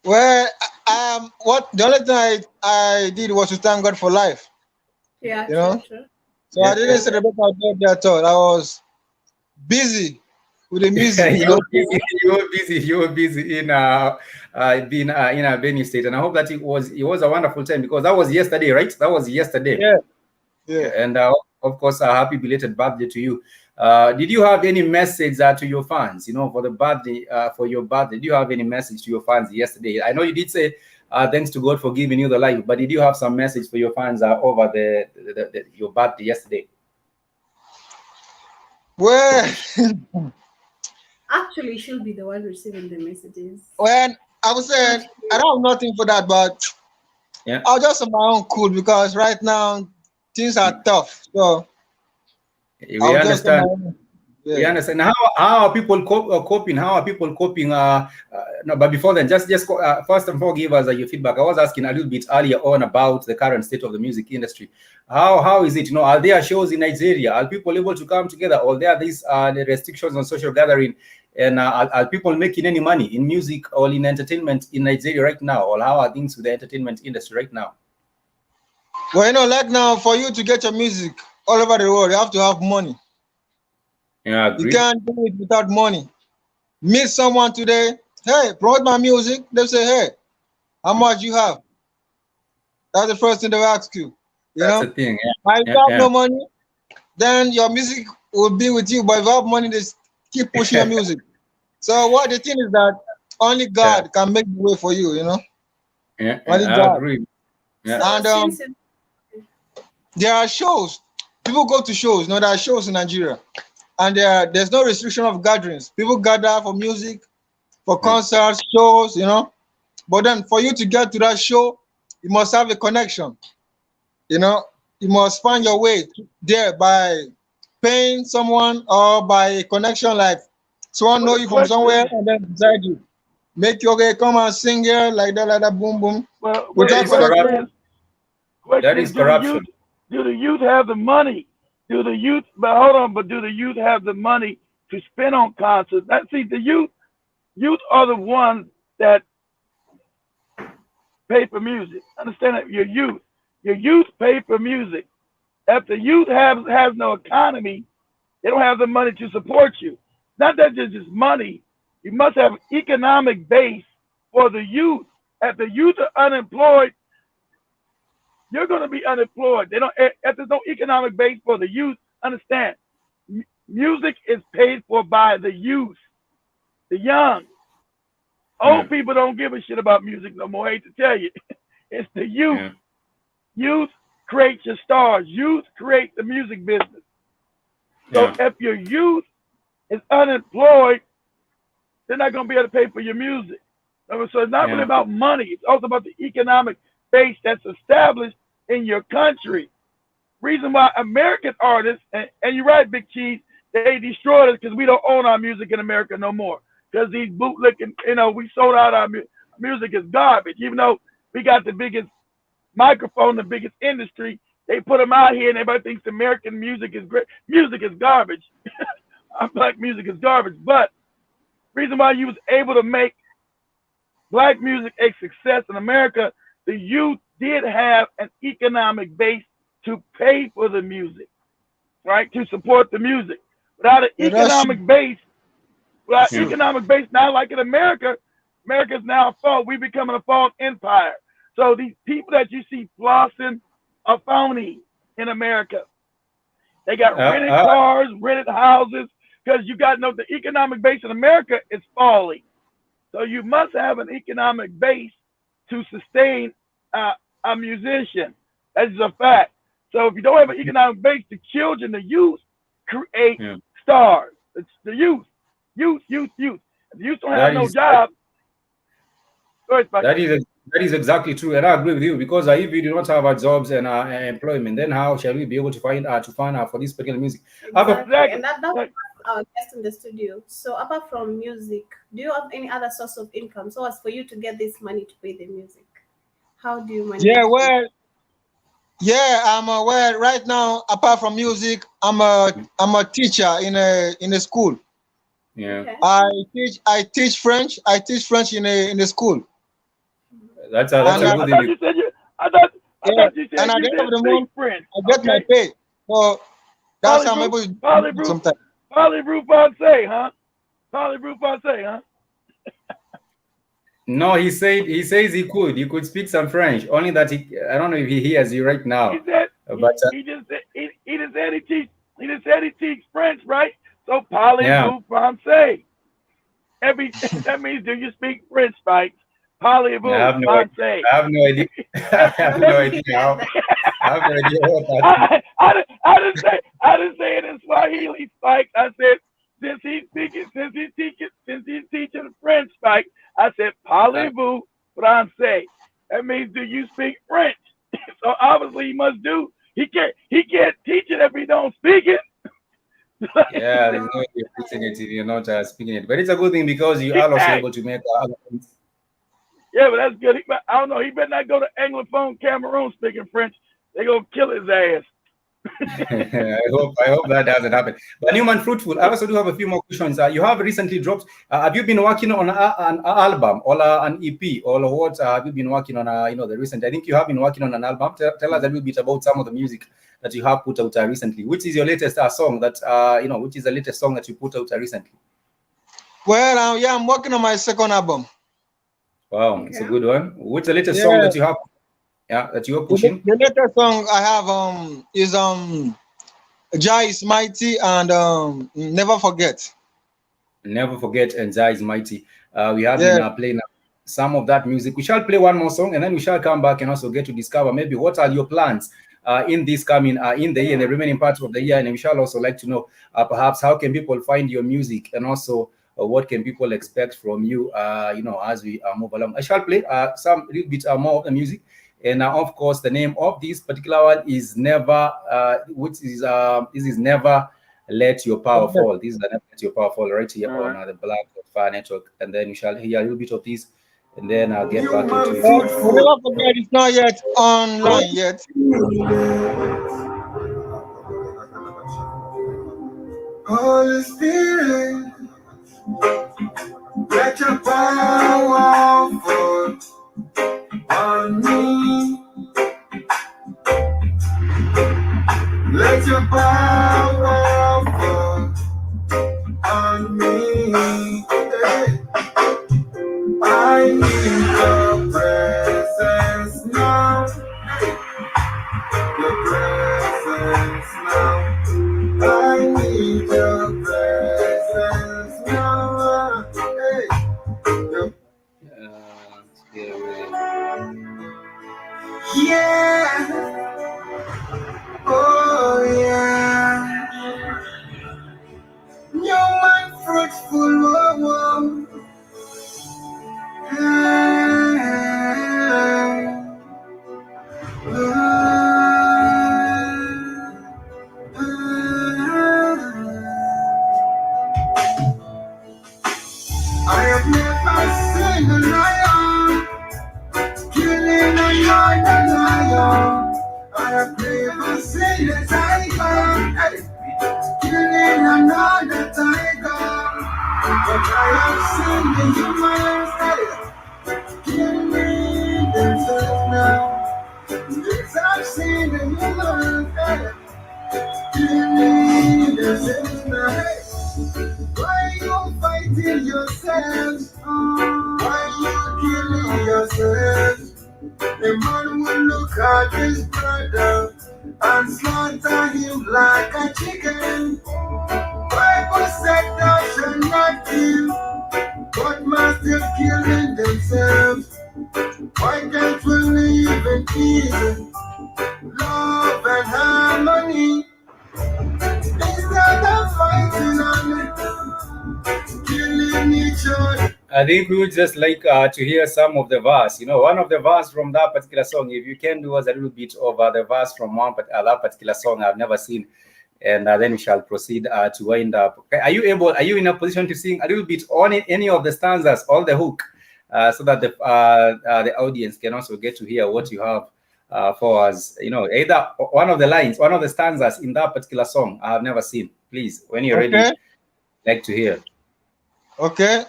Well, the only thing I did was to thank God for life. Yeah, true. So I didn't celebrate my birthday at all. I was busy with the music. You were busy in being in Benue State, and I hope that it was a wonderful time, because that was yesterday, right? That was yesterday. Yeah. And of course, a happy belated birthday to you. Did you have any message to your fans? For the birthday, for your birthday, did you have any message to your fans yesterday? I know you did say Thanks to God for giving you the life. But did you have some message for your fans over your birthday yesterday? Well, actually, she'll be the one receiving the messages. When I was saying I don't have nothing for that, but yeah, I'll just on my own cool because right now things are tough. So we understand. Yeah. We understand. How are people coping? How are people coping? No, but before then, just first and foremost, give us your feedback. I was asking a little bit earlier on about the current state of the music industry. How is it? You know, are there shows in Nigeria? Are people able to come together, or there are these restrictions on social gathering? And are people making any money in music or in entertainment in Nigeria right now? Or how are things with the entertainment industry right now? Well, you know, like now, for you to get your music all over the world, you have to have money. Yeah, you can't do it without money. Meet someone today, hey, promote my music. They say, hey, how much you have? That's the first thing they will ask you. You That's know, the thing. if you have no money, then your music will be with you. But if you have money, they keep pushing your music. So what the thing is that only God can make the way for you. You know. Yeah, only I God. agree. Yeah. And there are shows. People go to shows. You know, there are shows in Nigeria, and there's no restriction of gatherings. People gather for music, for concerts, shows. You know, but then for you to get to that show, you must have a connection. You know, you must find your way there by paying someone or by a connection, like someone know you from somewhere and then decide you. Make you okay, come and sing here like that, boom, boom. Well, that is corruption. Do the youth have the money? Do the youth? But hold on, but do the youth have the money to spend on concerts? See, the youth are the ones that pay for music. Understand that? Your youth pay for music. If the youth has no economy, they don't have the money to support you. Not that it's just money. You must have economic base for the youth. If the youth are unemployed, you're going to be unemployed. If there's no economic base for the youth, understand, music is paid for by the youth, the young. Old people don't give a shit about music no more. I hate to tell you. It's the youth. Yeah. Youth create your stars. Youth create the music business. So if your youth is unemployed, they're not going to be able to pay for your music. So it's not really about money. It's also about the economic base that's established in your country. Reason why American artists, and you're right, Big Cheese, they destroyed us because we don't own our music in America no more. Because these bootlicking, we sold out our music is garbage. Even though we got the biggest microphone, the biggest industry, they put them out here and everybody thinks American music is great. Music is garbage. Black music is garbage. But reason why you was able to make black music a success in America, the youth did have an economic base to pay for the music, right? To support the music. Without an economic base, economic base now, like in America, America's now a fall. We're becoming a false empire. So these people that you see flossing are phony in America. They got rented cars, rented houses, because you got to know the economic base in America is falling. So you must have an economic base to sustain a musician. That is a fact. So if you don't have an economic base, the children, the youth create stars. It's the youth. Youth. If the youth don't have no job. That is exactly true, and I agree with you, because if we do not have our jobs and employment, then how shall we be able to find for this particular music? Exactly. And that was our guest in the studio. So apart from music, do you have any other source of income? So as for you to get this money to pay the music, how do you manage? Well, right now, apart from music, I'm a teacher in a school. Yeah. Okay. I teach French. I teach French in a school. That's a good thing. I thought you said and at the end of the month, French. I get my pay. So that's how I'm able to do sometimes. Parlez-vous français, huh? Parlez-vous français, huh? No, he says he could speak some French. Only that I don't know if he hears you right now. He just said he teaches French, right? So parlez-vous français. That means do you speak French, right? Polyboo, I have no idea. I have no idea. I have no idea how. I have no idea what that is. I didn't say it in Swahili, Spike. I said since he's teaching French, Spike. I said Polyboo Francais. That means, do you speak French? So obviously he must do. He can't teach it if he don't speak it. Yeah, there's no way you're teaching it if you're not speaking it. But it's a good thing because you are also able to make other things. Yeah, but that's good. I don't know. He better not go to Anglophone Cameroon speaking French. They gonna kill his ass. I hope that doesn't happen. But Newman Fruitful, I also do have a few more questions. You have recently dropped. Have you been working on an album or an EP, or what have you been working on? The recent. I think you have been working on an album. Tell us a little bit about some of the music that you have put out recently. Which is your latest song that Which is the latest song that you put out recently? Well, yeah, I'm working on my second album. Wow, it's a good one. What's the latest song that you have? Yeah, that you are pushing. The latest song I have is Jah is Mighty and Never Forget. Never Forget and Jah is Mighty. We have been playing some of that music. We shall play one more song and then we shall come back and also get to discover maybe what are your plans in this coming in the year, in the remaining parts of the year. And we shall also like to know perhaps how can people find your music, and also what can people expect from you, as we move along. I shall play some little bit more of the music. And of course, the name of this particular one is Never, this is Never Let Your Power Fall. This is the Never Let Your Power Fall right here on the Black Fire Network. And then we shall hear a little bit of this, and then I'll get back into it. Never Forget it's not yet online yet. Holy Spirit, let your power fall on me. Let your power fall on me. Hey. I need your presence now. Your presence now. I need your presence now. Hey. Yeah. Oh yeah. Newman Fruitful. Oh, I have never seen a lion killing another lion. I have never seen a tiger killing another tiger. But I have seen the humans killing themselves now. Yes, I've seen the humans killing themselves now. Why you fighting yourselves? Why you killing yourselves? The man will look at his brother and slaughter him like a chicken. Bible said thou shalt not kill, but man still killing themselves. Why can't we live in peace, love and harmony, instead of fighting and killing each other? I think we would just like to hear some of the verse. One of the verse from that particular song. If you can do us a little bit of the verse from that particular song I've never seen, and then we shall proceed to wind up. Okay. Are you in a position to sing a little bit on any of the stanzas, all the hook, so that the audience can also get to hear what you have for us? Either one of the lines, one of the stanzas in that particular song I have never seen. Please, when you're ready, I'd like to hear. Okay.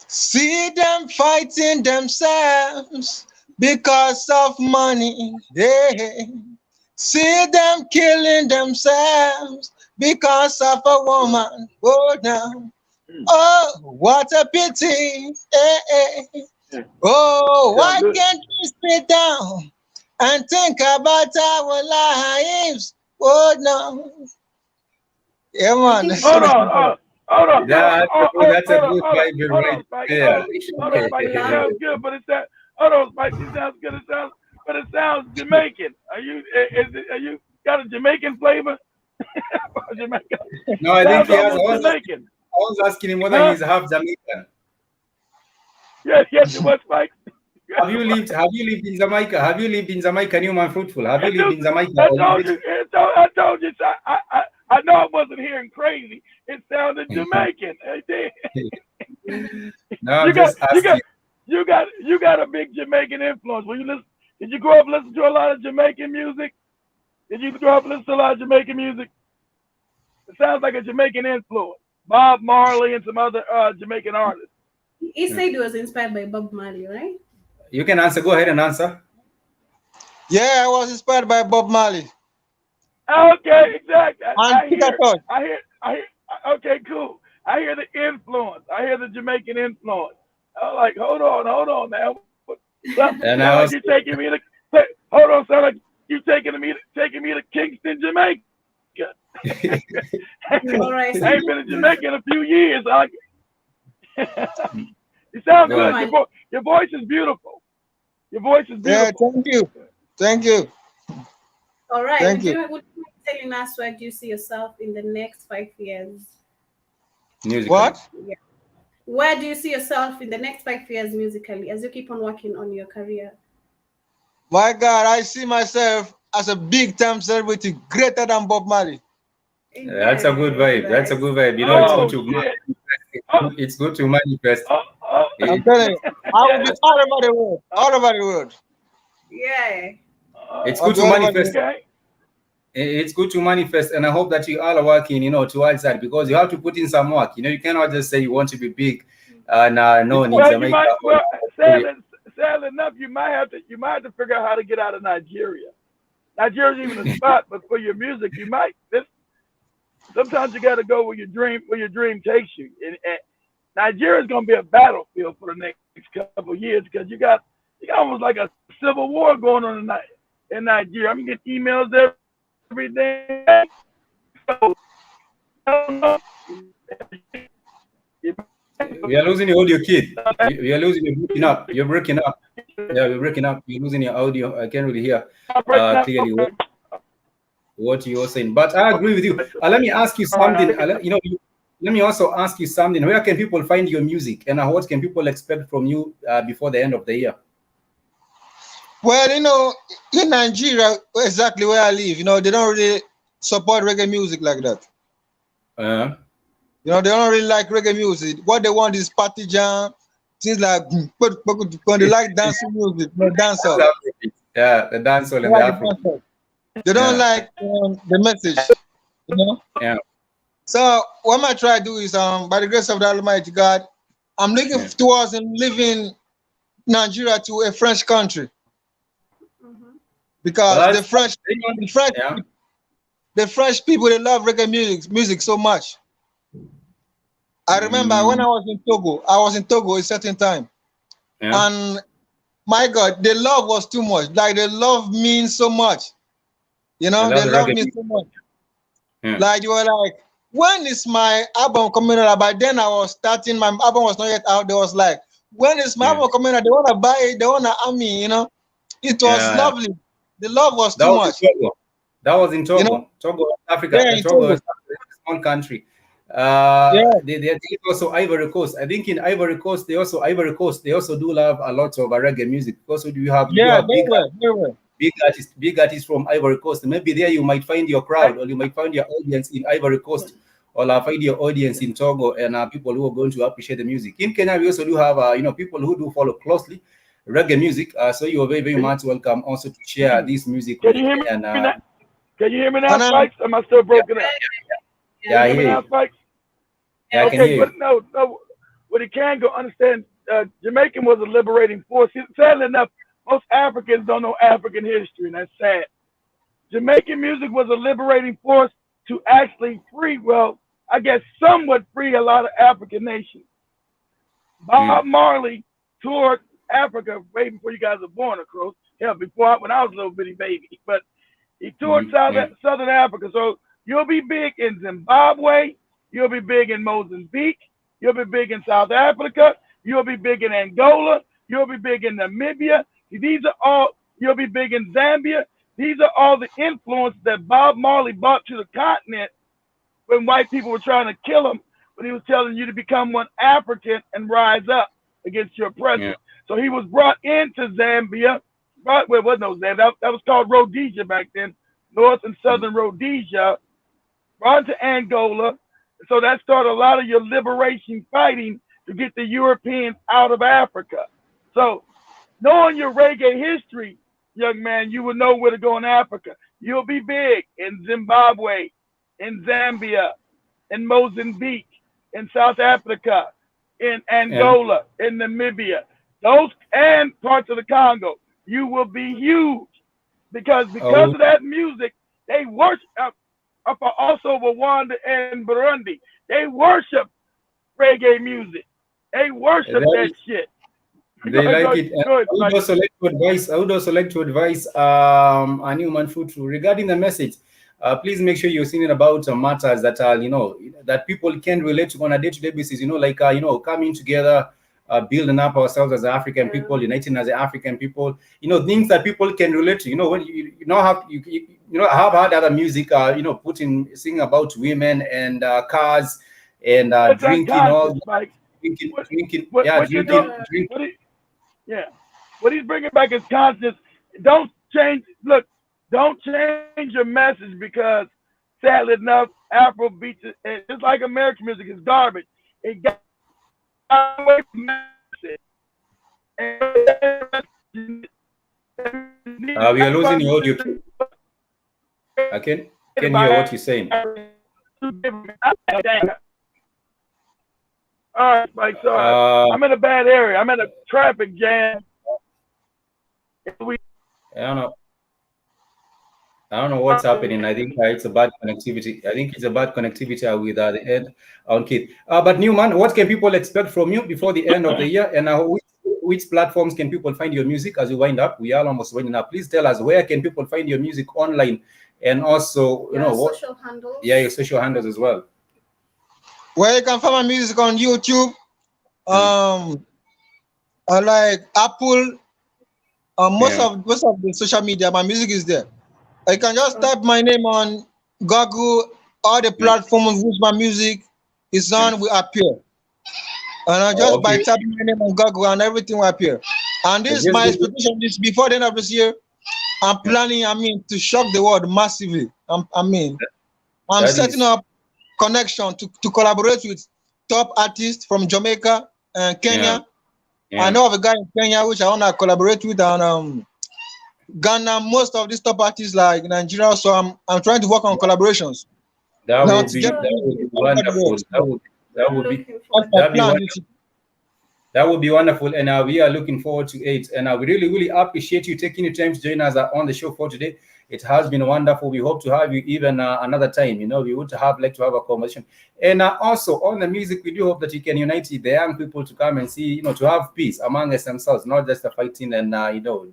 See them fighting themselves because of money. Yeah. See them killing themselves because of a woman. Oh, no. Oh, what a pity. Oh, why can't we sit down and think about our lives? Oh, no. Yeah, man. Hold on. Hold on. That's a good vibe, Hold right on, Spike. there. Hold on, Spike. It sounds good, but hold on, Spike. It sounds good. But it sounds Jamaican. Are you got a Jamaican flavor? Jamaican. No, I think Sounds he has. almost Jamaican. I was asking him whether he's half Jamaican. Yes, you was, Spike. Have you lived in Jamaica? Have you lived in Jamaica, Newman Fruitful? Have you lived in Jamaica? I told you. I know I wasn't hearing crazy. It sounded Jamaican. No, I'm just asking. You got a big Jamaican influence. Did you grow up listening to a lot of Jamaican music? Did you grow up listening to a lot of Jamaican music? It sounds like a Jamaican influence. Bob Marley and some other Jamaican artists. He said he was inspired by Bob Marley, right? You can answer. Go ahead and answer. Yeah, I was inspired by Bob Marley. Okay, exactly. I hear. Okay, cool. I hear the influence. I hear the Jamaican influence. I'm like, hold on now. Sound like you're taking me to. Hold on, sound like you taking me to Kingston, Jamaica. All right. I ain't been in Jamaica in a few years. You sound good. Your voice is beautiful. Your voice is beautiful. Yeah, thank you. All right. Thank you mind telling us where do you see yourself in the next 5 years? Musically. What? Yeah. Where do you see yourself in the next 5 years musically as you keep on working on your career? My God, I see myself as a big time celebrity greater than Bob Marley. That's a good vibe. That's a good vibe. You know, it's good to manifest. I'm telling you, I will be all over the world. All over the world. Yeah. It's good to manifest. It's good to manifest, and I hope that you all are working, towards that, because you have to put in some work. You cannot just say you want to be big and Sadly enough, you might have to figure out how to get out of Nigeria. Nigeria's even a spot, but for your music, you might. Sometimes you got to go where your dream takes you. And Nigeria's gonna be a battlefield for the next couple of years because you got almost like a civil war going on in Nigeria. I'm getting emails every day. So, I don't know. We are losing your audio, kid. We are losing. You're breaking up. Yeah, you're breaking up. You're losing your audio. I can't really hear clearly what you're saying. But I agree with you. Let me ask you something. Let me also ask you something. Where can people find your music, and what can people expect from you before the end of the year? Well, in Nigeria, exactly where I live, they don't really support reggae music like that. They don't really like reggae music. What they want is party jam, things like when they like dancing music, dancehall. Yeah, the dancehall and the Afro. They don't like the message, Yeah. So what I try to do is, by the grace of the Almighty God, I'm looking towards living Nigeria to a French country, because the French people, they love reggae music so much. I remember when I was in Togo a certain time, and my God, the love was too much. Like the love means so much, they love me so much. Like you were like, when is my album coming out? By then I was starting, my album was not yet out. They was like, when is my album coming out? They want to buy it, they want to arm me, It was lovely. The love was too much. That was in Togo, Togo, Africa. Yeah, Togo is a small country. They also Ivory Coast. I think in Ivory Coast, they also do love a lot of reggae music. Also, you have big artists from Ivory Coast. Maybe there you might find your crowd, or you might find your audience in Ivory Coast, or find your audience in Togo, and people who are going to appreciate the music. In Kenya, we also do have people who do follow closely reggae music. So you are very, very much welcome also to share this music. Can you hear me now? Can you hear me now, Spikes? Am I still broken up? Yeah, I hear you. Spikes? Yeah, I can hear you. But no. What he can go understand, Jamaican was a liberating force. Sadly enough, most Africans don't know African history, and that's sad. Jamaican music was a liberating force to actually free, somewhat free a lot of African nations. Bob Marley toured Africa way before you guys were born, of course. Yeah, when I was a little bitty baby. But he toured Southern Africa. So you'll be big in Zimbabwe. You'll be big in Mozambique. You'll be big in South Africa. You'll be big in Angola. You'll be big in Namibia. These are all, you'll be big in Zambia. These are all the influence that Bob Marley brought to the continent when white people were trying to kill him, when he was telling you to become one African and rise up against your oppressor. Yeah. So he was brought into Zambia. Well, it wasn't no Zambia. That was called Rhodesia back then, North and Southern Rhodesia. Brought to Angola. So that started a lot of your liberation fighting to get the Europeans out of Africa. So knowing your reggae history, young man, you will know where to go in Africa. You'll be big in Zimbabwe, in Zambia, in Mozambique, in South Africa, in Angola, in Namibia, those and parts of the Congo. You will be huge because of that music. They worship also Rwanda and Burundi. They worship reggae music. They worship that shit. They like it. I would also like to advise a Newman Fruitful regarding the message. Please make sure you're singing about matters that are, that people can relate to on a day-to-day basis. Like coming together, building up ourselves as African people, uniting as African people. Things that people can relate to. When have had other music. Singing about women and cars and drinking all. Drinking. What he's bringing back is conscious. Don't change your message because, sadly enough, Afrobeat, just like American music, is garbage. It got away from message. We are losing your audio. I can hear what you're saying. All right, Mike. Sorry, I'm in a bad area. I'm in a traffic jam. I don't know what's happening. I think it's a bad connectivity. With the end on Kid. But Newman, what can people expect from you before the end of the year? And which platforms can people find your music as you wind up? We are almost winding up. Please tell us, where can people find your music online, and also social handles. Yeah, your social handles as well. Well, you can find my music on YouTube. I like Apple. Most of the social media, my music is there. I can just type my name on Google. All the platforms which my music is on will appear. And by typing my name on Google, and everything will appear. And this my expectation is before the end of this year. I'm planning, to shock the world massively. I'm setting up connection to collaborate with top artists from Jamaica and Kenya. I know of a guy in Kenya which I want to collaborate with, and Ghana. Most of these top artists like Nigeria, so I'm trying to work on collaborations. That would be wonderful. That would be wonderful, and we are looking forward to it. And we really, really appreciate you taking the time to join us on the show for today. It has been wonderful. We hope to have you even another time. We would like to have a conversation. And also on the music, we do hope that you can unite the young people to come and see, to have peace among us themselves, not just fighting and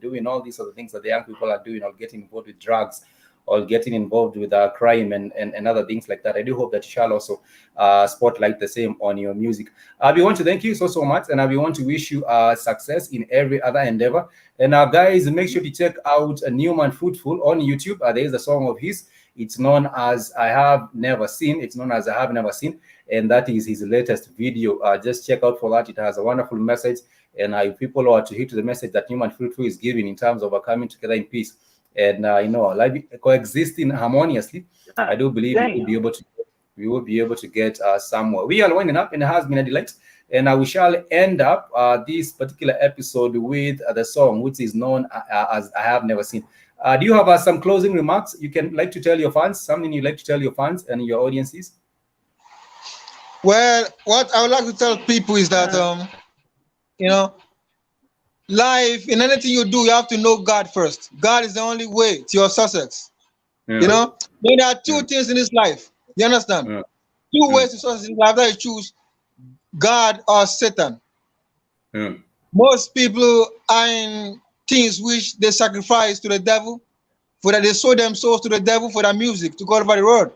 doing all these other things that the young people are doing, or getting involved with drugs, or getting involved with crime and other things like that. I do hope that you shall also spotlight the same on your music. We want to thank you so much, and we want to wish you success in every other endeavor. And guys, make sure to check out Newman Fruitful on YouTube. There is a song of his. It's known as I Have Never Seen. And that is his latest video. Just check out for that. It has a wonderful message. And if people are to hit the message that Newman Fruitful is giving in terms of coming together in peace and life coexisting harmoniously, I do believe we will be able to get somewhere. We are winding up, and it has been a delight. And we shall end up this particular episode with the song which is known as I Have Never Seen. Do you have some closing remarks you can like to tell your fans? Something you'd like to tell your fans and your audiences? Well, what I would like to tell people is that life, in anything you do, you have to know God first. God is the only way to your success. There are two things in this life. You understand? Two ways to success in life that you choose: God or Satan. Most people are in things which they sacrifice to the devil, for that they sold themselves to the devil for their music to go over the world.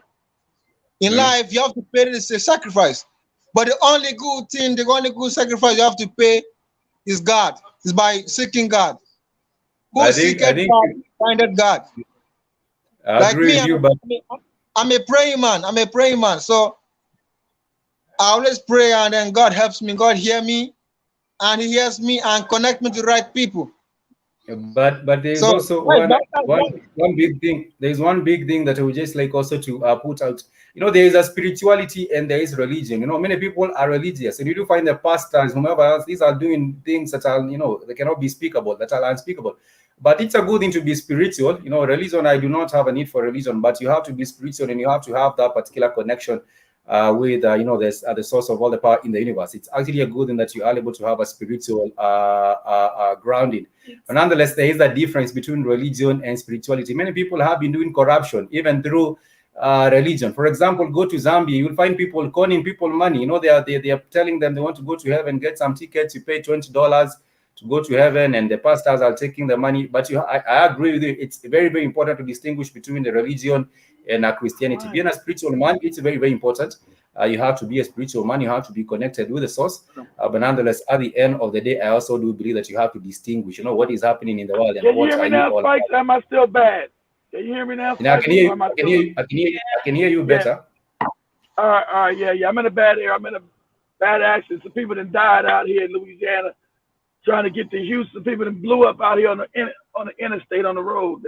In life, you have to pay this sacrifice. But the only good thing, the only good sacrifice you have to pay is God. Is by seeking God. Who seeketh God, findeth God. I Like agree me, with you, but I'm a praying man. I'm a praying man. So I always pray, and then God helps me. God hear me, and He hears me and connect me to the right people. But there's So also one big thing. There's one big thing that I would just like also to put out. You know, there is a spirituality and there is religion. You know, many people are religious, and you do find the pastors, whomever else, these are doing things that are, you know, they cannot be speakable, that are unspeakable. But it's a good thing to be spiritual. You know, religion, I do not have a need for religion, but you have to be spiritual and you have to have that particular connection with you know, there's the source of all the power in the universe. It's actually a good thing that you are able to have a spiritual grounding. But nonetheless, there is a difference between religion and spirituality. Many people have been doing corruption even through religion. For example, go to Zambia, you'll find people conning people money. You know, they are telling them they want to go to heaven, get some tickets, you pay $20 to go to heaven, and the pastors are taking the money. But I agree with you. It's very, very important to distinguish between the religion and Christianity. Being a spiritual man, it's very, very important. You have to be a spiritual man. You have to be connected with the source. But nonetheless, at the end of the day, I also do believe that you have to distinguish, you know, what is happening in the world and Can you what hear are me you now, all Spikes? about. Am I still bad? Can you hear me now? You know, I can hear you. I can hear you better. All right, yeah. I'm in a bad area. I'm in a bad accident. Some people that died out here in Louisiana trying to get to Houston. People that blew up out here on the interstate on the road.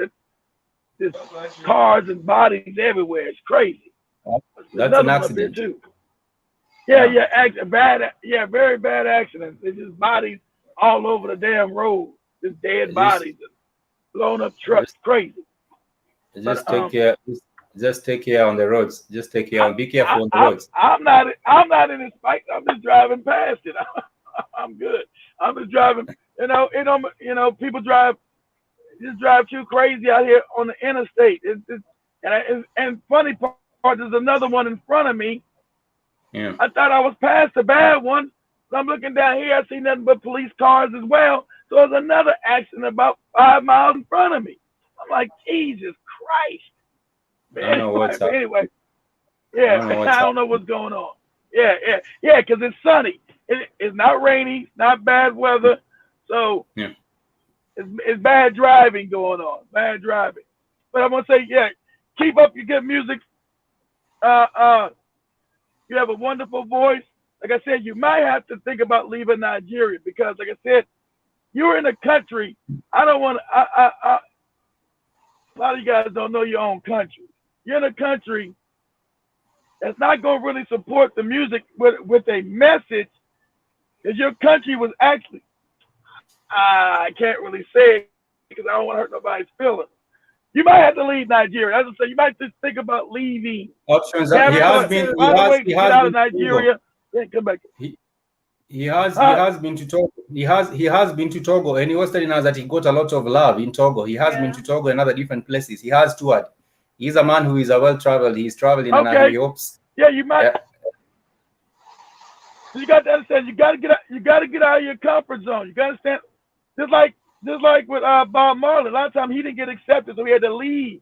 There's cars and bodies everywhere. It's crazy. That's an accident. Up here too. Very bad accidents. There's just bodies all over the damn road. Just dead bodies, blown up trucks. Crazy. Just take care. Just take care on the roads. Just take care. Be careful on the roads. I'm not in this fight. I'm just driving past it. I'm good. I'm just driving. You know, people drive too crazy out here on the interstate. And funny part, there's another one in front of me. Yeah. I thought I was past the bad one. So I'm looking down here. I see nothing but police cars as well. So there's another accident about 5 miles in front of me. I'm like, Jesus Christ. Anyway, I don't know what's going on. Yeah, because it's sunny. It's not rainy, it's not bad weather. So it's bad driving going on. Bad driving. But I'm gonna say, keep up your good music. You have a wonderful voice. Like I said, you might have to think about leaving Nigeria because, like I said, you're in a country. I don't want to. A lot of you guys don't know your own country. You're in a country that's not going to really support the music with a message, because your country was actually, I can't really say it because I don't want to hurt nobody's feelings. You might have to leave Nigeria. As I say, you might just think about leaving. Options. He has been to Nigeria. Then come back. He has been to Togo. He has been to Togo, and he was telling us that he got a lot of love in Togo. He has been to Togo and other different places. He has toured. He's a man who is a well-traveled. He's traveling, and he hopes. Yeah, you might. So you got to understand. You got to get out. You got to get out of your comfort zone. You got to understand. Just like with Bob Marley. A lot of times he didn't get accepted, so he had to leave.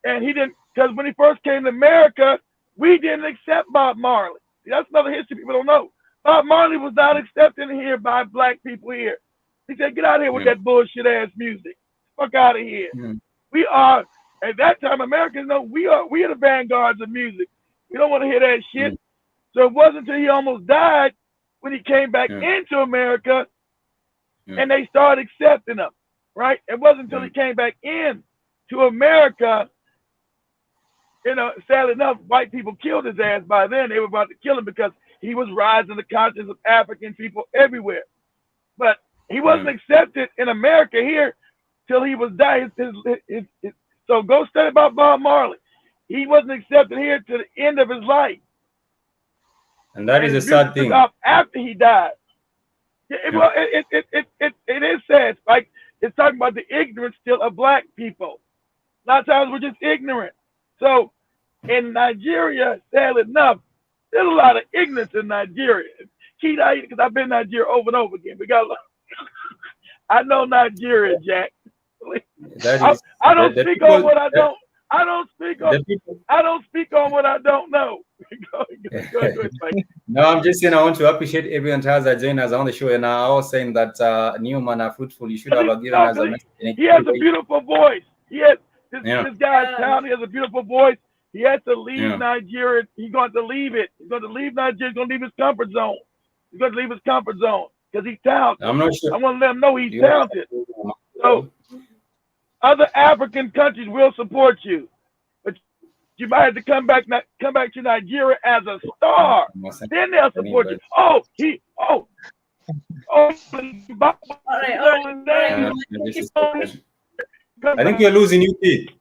And he didn't, because when he first came to America, we didn't accept Bob Marley. That's another history people don't know. Bob Marley was not accepted here by black people here. He said, "Get out of here with that bullshit ass music. Fuck out of here." We are, at that time, Americans know we are the vanguards of music. We don't want to hear that shit. So it wasn't until he almost died when he came back into America and they started accepting him, right? It wasn't until he came back in to America, you know, sadly enough, white people killed his ass by then. They were about to kill him because he was rising the conscience of African people everywhere. But he wasn't accepted in America here till he was dying. So go study about Bob Marley. He wasn't accepted here to the end of his life. And that is a sad thing. After he died. It is sad. Like, it's talking about the ignorance still of black people. A lot of times we're just ignorant. So in Nigeria, sadly enough, there's a lot of ignorance in Nigeria. Because I've been in Nigeria over and over again. I know Nigeria, Jack. I don't speak on what I don't. I don't speak on what I don't know. Go ahead, Mike. No, I'm just saying I want to appreciate everyone that has joined us on the show, and I was saying that Newman Fruitful, you should have given us a message. He has a beautiful voice. This guy's talented. He has a beautiful voice. He has to leave Nigeria. He's going to leave it. He's going to leave Nigeria. He's going to leave his comfort zone. He's going to leave his comfort zone because he's talented. I'm not sure. I want to let him know he's talented. So other African countries will support you, but you might have to come back to Nigeria as a star. Then they'll support you. All right. I think you're losing your kid.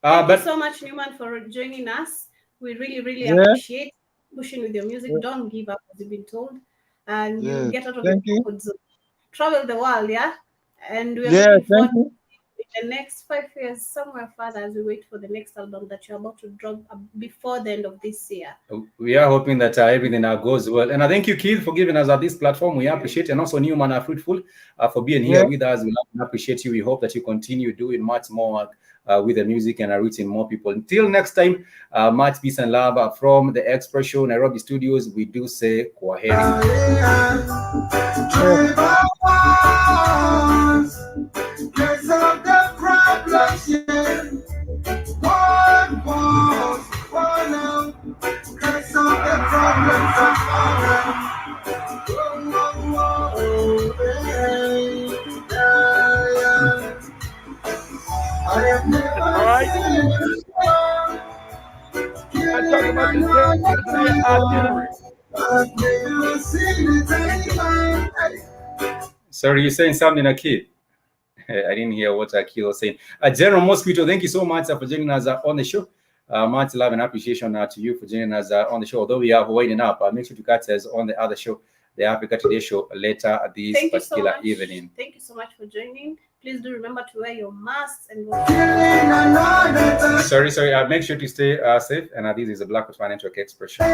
Thank you so much, Newman, for joining us. We really appreciate pushing with your music. Don't give up, as you've been told, and you get out of the comfort zone. Travel the world, and we're looking forward in the next 5 years, somewhere further, as we wait for the next album that you're about to drop before the end of this year. We are hoping that everything goes well. And I thank you, Keith, for giving us this platform. We appreciate it. And also Newman Fruitful for being here with us. We appreciate you. We hope that you continue doing much more with the music and reaching more people. Until next time, much peace and love from the Express Show, Nairobi Studios. We do say kwaheri. Sorry, you're saying something, Akil? I didn't hear what Akil was saying. General Mosquito, thank you so much for joining us on the show. Much love and appreciation to you for joining us on the show. Although we are waiting up, make sure to catch us on the other show, the Africa Today show, later this particular evening. Thank you so much for joining. Please do remember to wear your masks and sorry. Make sure to stay safe. And this is a Black Coast Financial Express show.